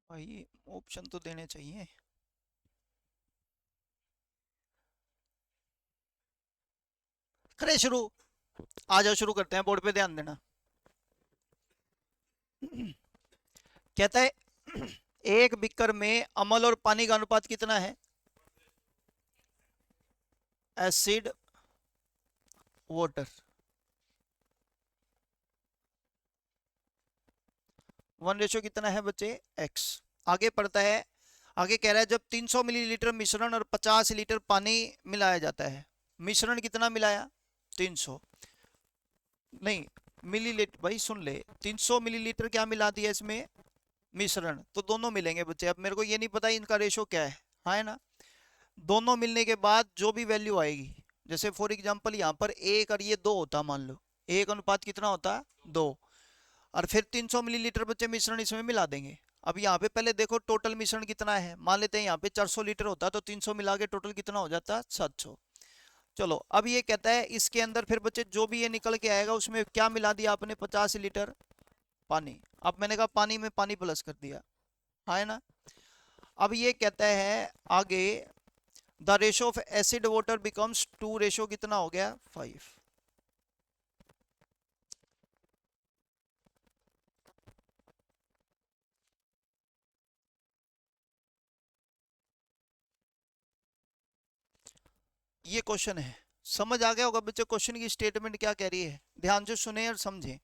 भाई ऑप्शन तो देने चाहिए। करे शुरू, आ जाओ शुरू करते हैं, बोर्ड पे ध्यान देना। कहता है एक बीकर में अम्ल और पानी का अनुपात कितना है, एसिड वाटर। 1 रेशो कितना है बच्चे x। आगे पढ़ता है, आगे कह रहा है जब 300 मिलीलीटर मिश्रण और 50 लीटर पानी मिलाया जाता है, मिश्रण कितना मिलाया 300, नहीं मिलीलीटर, भाई सुन ले, 300 मिलीलीटर क्या मिला दिया इसमें, मिश्रण, तो दोनों मिलेंगे बच्चे। अब मेरे को ये नहीं पता इनका रेशो क्या है ना। दोनों मिलने के बाद जो भी वैल्यू आएगी, जैसे फॉर एग्जांपल यहाँ पर 1 और ये 2 होता, मान लो 1 अनुपात कितना होता, 2, और फिर 300 मिलीलीटर बच्चे मिश्रण इसमें मिला देंगे। अब यहाँ पे पहले देखो टोटल मिश्रण कितना है, मान लेते हैं यहाँ पे 400 लीटर होता, तो 300 मिला के टोटल कितना हो जाता, 700। चलो अब ये कहता है इसके अंदर फिर बच्चे जो भी ये निकल के आएगा उसमें क्या मिला दिया आपने, 50 लीटर पानी। अब मैंने कहा पानी में पानी प्लस कर दिया, है ना। अब ये कहता है आगे, the ratio of acid water becomes 2, ratio कितना हो गया, 5। ये क्वेश्चन है, समझ आ गया होगा बच्चे क्वेश्चन की स्टेटमेंट क्या कह रही है, ध्यान से सुने और समझे।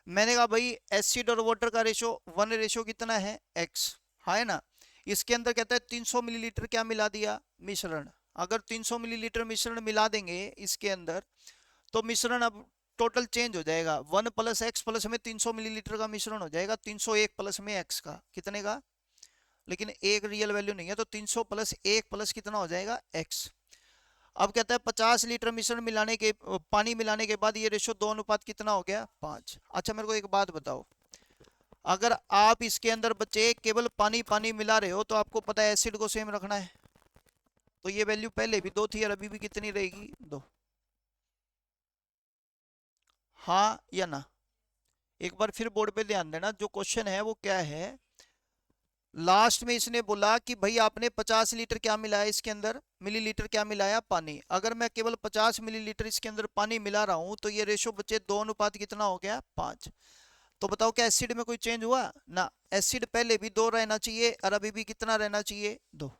मैंने कहा भाई एसिड और वाटर का रेशो 1 रेशो कितना है, x, है ना। इसके अंदर कहता है 300 मिलीलीटर क्या मिला दिया, मिश्रण। अगर 300 मिलीलीटर मिश्रण मिला देंगे इसके अंदर, तो मिश्रण अब टोटल चेंज हो जाएगा, 1 प्लस एक्स प्लस में 300 मिलीलीटर का मिश्रण हो जाएगा, 301 प्लस में x का कितने का, लेकिन एक रियल वैल्यू नहीं है, तो 300 प्लस 1 प्लस कितना हो जाएगा, x। अब कहता है 50 लीटर मिश्रण मिलाने के, पानी मिलाने के बाद ये रेशो 2 अनुपात कितना हो गया, 5। अच्छा मेरे को एक बात बताओ, अगर आप इसके अंदर बच्चे केवल पानी पानी मिला रहे हो तो आपको पता है एसिड को सेम रखना है, तो ये वैल्यू पहले भी 2 थी और अभी भी कितनी रहेगी, 2। हाँ या ना, एक बार फिर बोर्ड पे ध्यान देना, जो क्वेश्चन है वो क्या है, लास्ट में इसने बोला कि भाई आपने 50 लीटर क्या मिलाया इसके अंदर, मिलीलीटर क्या मिलाया, पानी। अगर मैं केवल 50 मिलीलीटर इसके अंदर पानी मिला रहा हूं तो ये रेशो बच्चे 2 अनुपात कितना हो गया, 5। तो बताओ क्या एसिड में कोई चेंज हुआ ना, एसिड पहले भी 2 रहना चाहिए और अभी भी कितना रहना चाहिए, 2।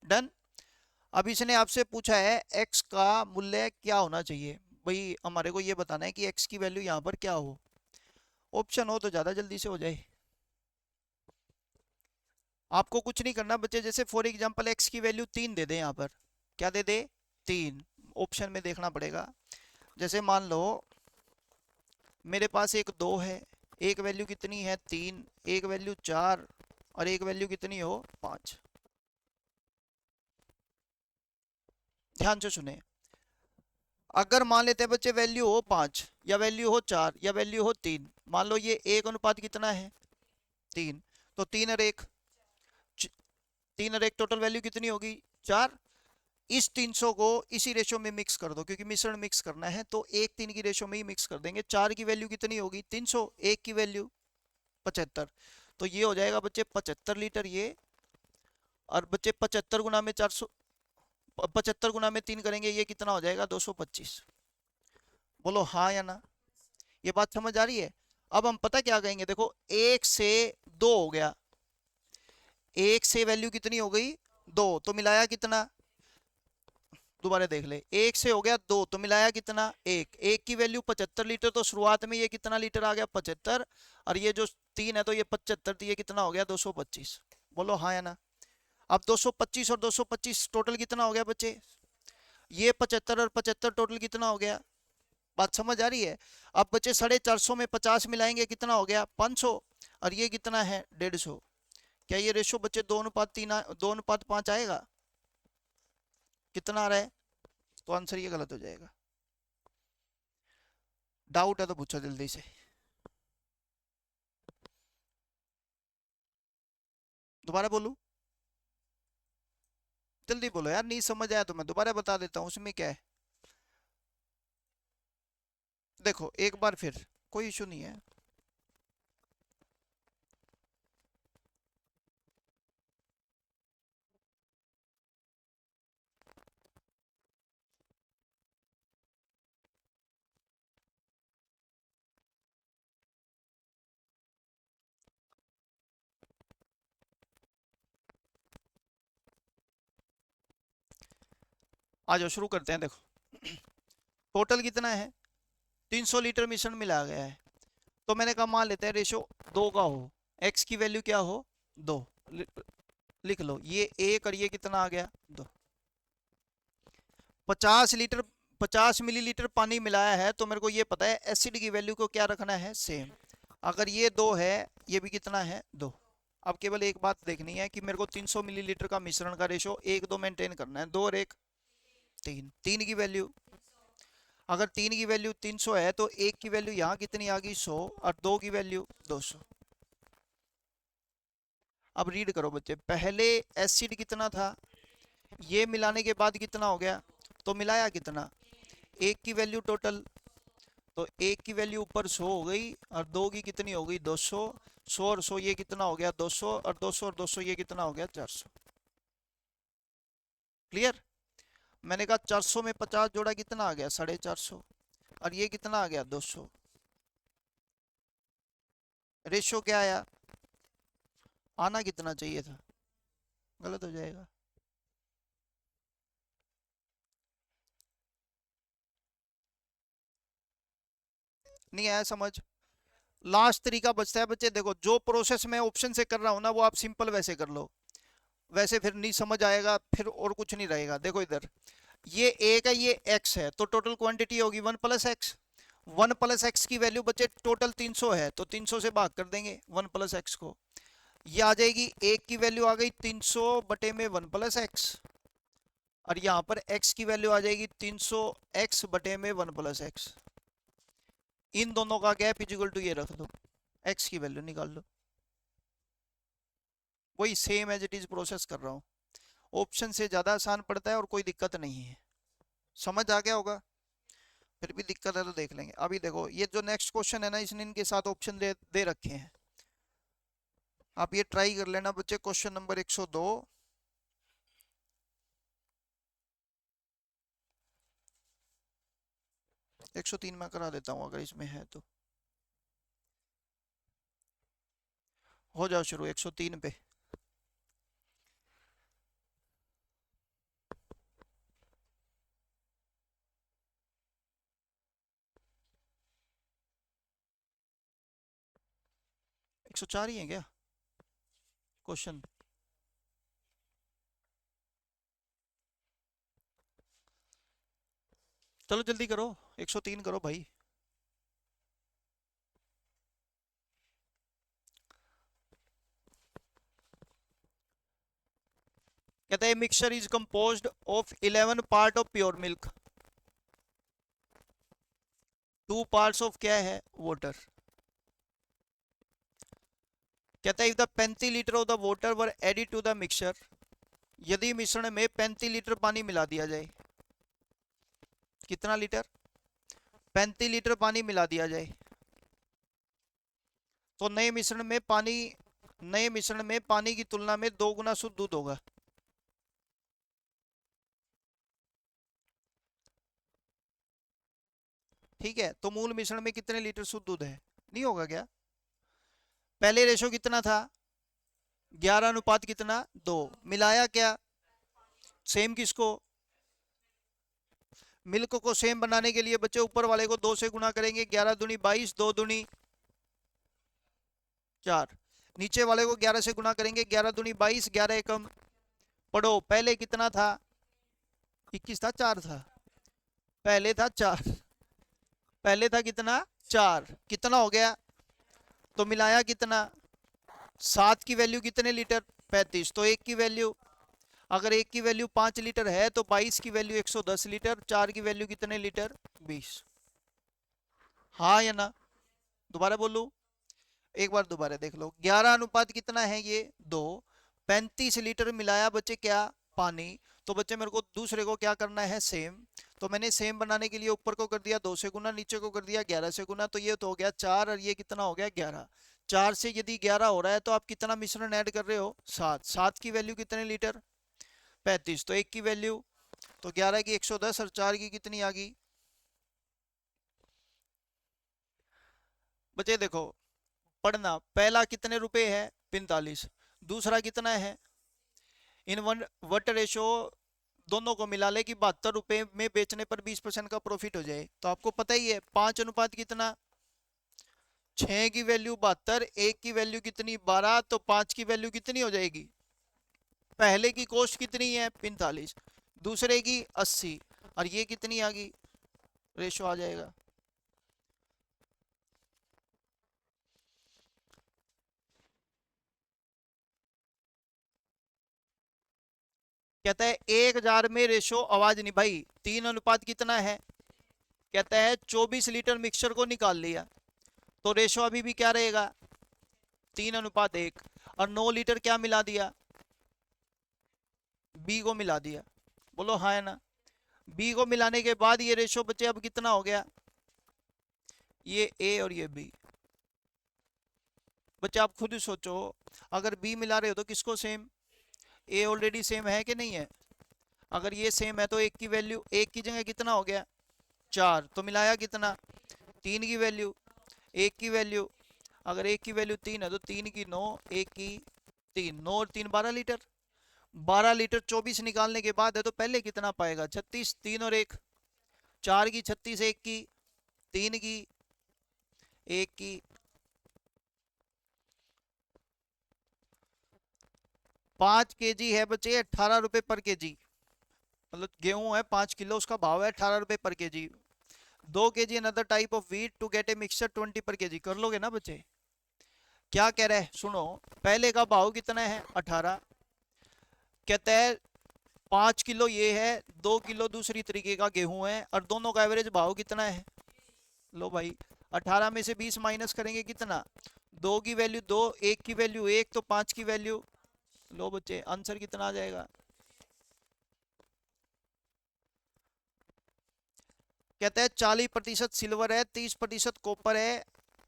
डन। अब इसने आपसे पूछा है एक्स का मूल्य क्या होना चाहिए, भाई हमारे को ये बताना है कि एक्स की वैल्यू यहाँ पर क्या हो, ऑप्शन हो तो ज्यादा जल्दी से हो जाए। आपको कुछ नहीं करना बच्चे, जैसे फॉर एग्जांपल एक्स की वैल्यू 3 दे दे, यहाँ पर क्या दे दे, 3, ऑप्शन में देखना पड़ेगा। जैसे मान लो मेरे पास एक 2 है, एक वैल्यू कितनी है, 3, एक वैल्यू 4 और एक वैल्यू कितनी हो, 5। ध्यान से सुने, अगर मान लेते हैं बच्चे वैल्यू हो 5 या वैल्यू हो 4 या वैल्यू हो 3, मान लो ये एक अनुपात कितना है, 3, तो 3 और 1, 3 और 1 टोटल वैल्यू कितनी होगी, 4। इस 300 को इसी रेशो में मिक्स कर दो, क्योंकि मिश्रण मिक्स करना है तो 1 3 की रेशो में ही मिक्स कर देंगे। 4 की वैल्यू कितनी होगी, 300, 1 की वैल्यू 75, तो ये हो जाएगा बच्चे 75 लीटर ये। और बच्चे 75 गुना में 400, 75 गुना में 3 करेंगे, ये कितना हो जाएगा, 225। बोलो हाँ या ना, ये बात समझ आ रही है। अब हम पता क्या कहेंगे, देखो 1 से 2 हो गया, 1 से वैल्यू कितनी हो गई, 2, तो मिलाया कितना, दोबारा देख ले, 1 से हो गया 2 तो मिलाया कितना, 1, 1 की वैल्यू 75 लीटर, तो शुरुआत में ये कितना लीटर आ गया, 75, और ये जो 3 है तो ये 75, तो ये कितना हो गया, 225। बोलो हाँ या ना। अब 225 और 225 टोटल कितना हो गया बच्चे, ये 75 और 75 टोटल कितना हो गया, बात समझ आ रही है। अब बच्चे 450 में 50 मिलाएंगे कितना हो गया, 500, और ये कितना है, 150। क्या ये रेशो बच्चे 2 अनुपात 3, 2 अनुपात 5 आएगा, कितना आ रहा है, तो आंसर ये गलत हो जाएगा। डाउट है तो पूछो जल्दी से, दोबारा बोलूं, जल्दी बोलो यार, नहीं समझ आया तो मैं दोबारा बता देता हूँ, उसमें क्या है। देखो एक बार फिर, कोई इशू नहीं है। आ जाओ शुरू करते हैं। देखो टोटल कितना है, 300 लीटर मिश्रण मिला गया है, तो मैंने कहा मान लेते हैं रेशो 2 का हो, एक्स की वैल्यू क्या हो, 2, लिख लो, ये 1 और ये कितना आ गया, 2। 50 लीटर 50 मिलीलीटर पानी मिलाया है तो मेरे को ये पता है एसिड की वैल्यू को क्या रखना है, सेम। अगर ये 2 है, ये भी कितना है, 2। अब केवल एक बात देखनी है कि मेरे को 300 मिलीलीटर का मिश्रण का रेशो 1-2 मेंटेन करना है। 2 और 1 3, 3 की वैल्यू, अगर 3 की वैल्यू 300 है तो 1 की वैल्यू यहाँ कितनी आ गई, 100, और 2 की वैल्यू 200। अब रीड करो बच्चे, पहले एसिड कितना था, ये मिलाने के बाद कितना हो गया, तो मिलाया कितना, 1 की वैल्यू टोटल, तो 1 की वैल्यू ऊपर 100 हो गई, और 2 की कितनी हो गई, 200। 100 और 100 ये कितना हो गया, 200, और 200 और 200 ये कितना हो गया, 400। क्लियर। मैंने कहा 400 में 50 जोड़ा कितना आ गया, 450, और ये कितना आ गया, 200। रेशो क्या आया, आना कितना चाहिए था, गलत हो जाएगा। नहीं आया समझ। लास्ट तरीका बचता है बच्चे, देखो जो प्रोसेस मैं ऑप्शन से कर रहा हूं ना वो आप सिंपल वैसे कर लो, वैसे फिर नहीं समझ आएगा, फिर और कुछ नहीं रहेगा। देखो इधर ये एक है, ये एक्स है, तो टोटल क्वांटिटी होगी 1 प्लस एक्स। 1 प्लस एक्स की वैल्यू बच्चे टोटल 300 है, तो 300 से भाग कर देंगे 1 प्लस एक्स को, ये आ जाएगी, एक की वैल्यू आ गई 300 बटे में 1 प्लस एक्स, और यहाँ पर x की वैल्यू आ जाएगी 300 x बटे में 1 प्लस एक्स। इन दोनों का गैप इक्वल टू ये रख दो, x की वैल्यू निकाल लो। वही same as it is process कर रहा हूँ, ऑप्शन से ज्यादा आसान पड़ता है और कोई दिक्कत नहीं है। समझ आ गया होगा, फिर भी दिक्कत है तो देख लेंगे। अभी देखो ये जो नेक्स्ट क्वेश्चन है ना, इसने इनके साथ ऑप्शन दे रखे हैं, आप ये ट्राई कर लेना बच्चे। क्वेश्चन नंबर 102, 103 में करा देता हूँ अगर इसमें है तो। हो जाओ शुरू 103 पे। एक सौ चार ही है क्या क्वेश्चन, चलो जल्दी करो, 103 करो भाई। कहता है mixture is composed of 11 part of pure milk, 2 parts of क्या है, वाटर। कहता है if the 35 litre of the water were added to the mixture, यदि मिश्रण में 35 लीटर पानी मिला दिया जाए, कितना लीटर, 35 लीटर पानी मिला दिया जाए, तो नए मिश्रण में पानी की तुलना में 2 गुना शुद्ध दूध होगा। ठीक है, तो मूल मिश्रण में कितने लीटर शुद्ध दूध है, नहीं होगा क्या। पहले रेशो कितना था, 11 अनुपात कितना, 2, मिलाया क्या, सेम किसको, मिल्क को सेम बनाने के लिए बच्चे ऊपर वाले को 2 से गुना करेंगे, 11 दूनी 22, 2 दूनी 4, नीचे वाले को 11 से गुना करेंगे, 11 दूनी 22, 11 एकम, पढ़ो पहले कितना था, 21 था, 4 था, पहले था 4, पहले था कितना, 4, कितना हो गया, तो मिलाया कितना, 7 की वैल्यू कितने लीटर, 35, तो 1 की वैल्यू, अगर 1 की वैल्यू 5 लीटर है तो 22 की वैल्यू 110 लीटर, 4 की वैल्यू कितने लीटर, 20। हाँ या ना, दोबारा बोलूं, एक बार दोबारा देख लो, 11 अनुपात कितना है ये, 2, 35 लीटर मिलाया बच्चे क्या, पानी, तो बच्चे मेरे को दूसरे को क्या करना है, सेम, तो मैंने सेम बनाने के लिए ऊपर को कर दिया 2 से गुना, नीचे को कर दिया 11 से गुना, तो ये तो हो गया 4, और ये कितना हो गया 11। 4 से यदि 11 हो रहा है तो आप कितना मिश्रण ऐड कर रहे हो, 7, 7 की वैल्यू कितने लीटर, 35, तो 1 की वैल्यू, तो 11 की 110, और 4 की कितनी आ गई। बच्चे देखो पढ़ना, पहला कितने रुपए है, 45, दूसरा कितना है, इन वन वट रेशो दोनों को मिला ले कि 72 रुपए में बेचने पर 20% का प्रॉफिट हो जाए, तो आपको पता ही है 5 अनुपात कितना, 6 की वैल्यू 72, 1 की वैल्यू कितनी 12, तो 5 की वैल्यू कितनी हो जाएगी, पहले की कॉस्ट कितनी है 45, दूसरे की 80, और ये कितनी आ गई रेशो आ जाएगा। कहता है 1000 में रेशो, आवाज नहीं भाई, 3 अनुपात कितना है? कहता है 24 लीटर मिक्सचर को निकाल लिया, तो रेशो अभी भी क्या रहेगा? 3:1। और 9 लीटर क्या मिला दिया? बी को मिला दिया। बोलो हाँ है ना? बी को मिलाने के बाद ये रेशो बचे अब कितना हो गया? ये ए और ये बी। बच्चे आप खुद ही सोचो, अगर बी मिला रहे हो तो किसको सेम? ए ऑलरेडी सेम है कि नहीं है? अगर ये सेम है तो एक की वैल्यू, एक की जगह कितना हो गया? 4, तो मिलाया कितना? 3 की वैल्यू, एक की वैल्यू, अगर एक की वैल्यू 3 है तो 3 की 9, एक की 3, 9 और 3 12 लीटर। 12 लीटर 24 निकालने के बाद है तो पहले कितना पाएगा? 36, 3 और 1, 4 की 36, एक की, 3 की, एक की, 5 केजी है बच्चे 18 रुपए पर केजी। मतलब गेहूं है 5 किलो, उसका भाव है 18 रुपए per kg. 2 kg another type of wheat to get a mixture 20 per KG. कर लोगे ना बच्चे? क्या कह रहे हैं सुनो, पहले का भाव कितना है? 18। कहता है 5 किलो ये है, 2 किलो दूसरी तरीके का गेहूं है, और दोनों का एवरेज भाव कितना है? लो भाई, 18 में से 20 माइनस करेंगे कितना? 2 की वैल्यू 2, एक की वैल्यू 1, तो 5 की वैल्यू, लो बच्चे आंसर कितना आ जाएगा? कहता है 40% सिल्वर है, 30% कॉपर है,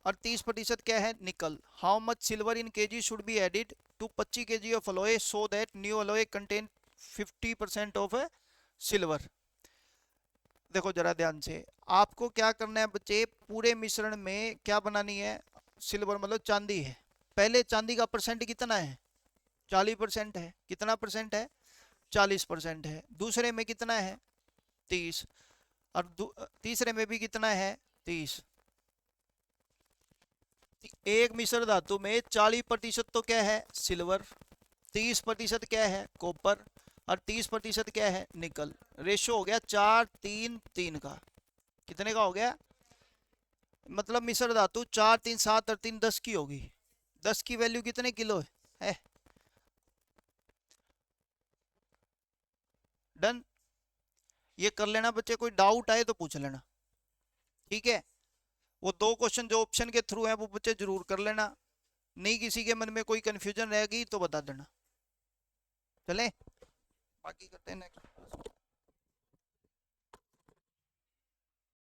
और 30% क्या है? निकल। How much silver in kg should be added to 25 kg of alloy so that new alloy contain 50% of silver. देखो जरा ध्यान से, आपको क्या करना है बच्चे, पूरे मिश्रण में क्या बनानी है? सिल्वर मतलब चांदी है। पहले चांदी का परसेंट कितना है? 40% है। कितना परसेंट है? 40% है। दूसरे में कितना है? 30। और तीसरे में भी कितना है? 30। एक मिश्र धातु में 40% तो क्या है? सिल्वर, 30% क्या है? कॉपर, और 30% क्या है? निकल। रेशो हो गया 4:3:3 का। कितने का हो गया? मतलब मिश्र धातु 4 3 7 और 3 10 की होगी। 10 की वैल्यू कितने किलो है? डन। ये कर लेना बच्चे, कोई डाउट आए तो पूछ लेना, ठीक है? वो 2 क्वेश्चन जो ऑप्शन के थ्रू है वो बच्चे जरूर कर लेना। नहीं किसी के मन में कोई कंफ्यूजन रहेगी तो बता देना। चले बाकी करते हैं नेक्स्ट।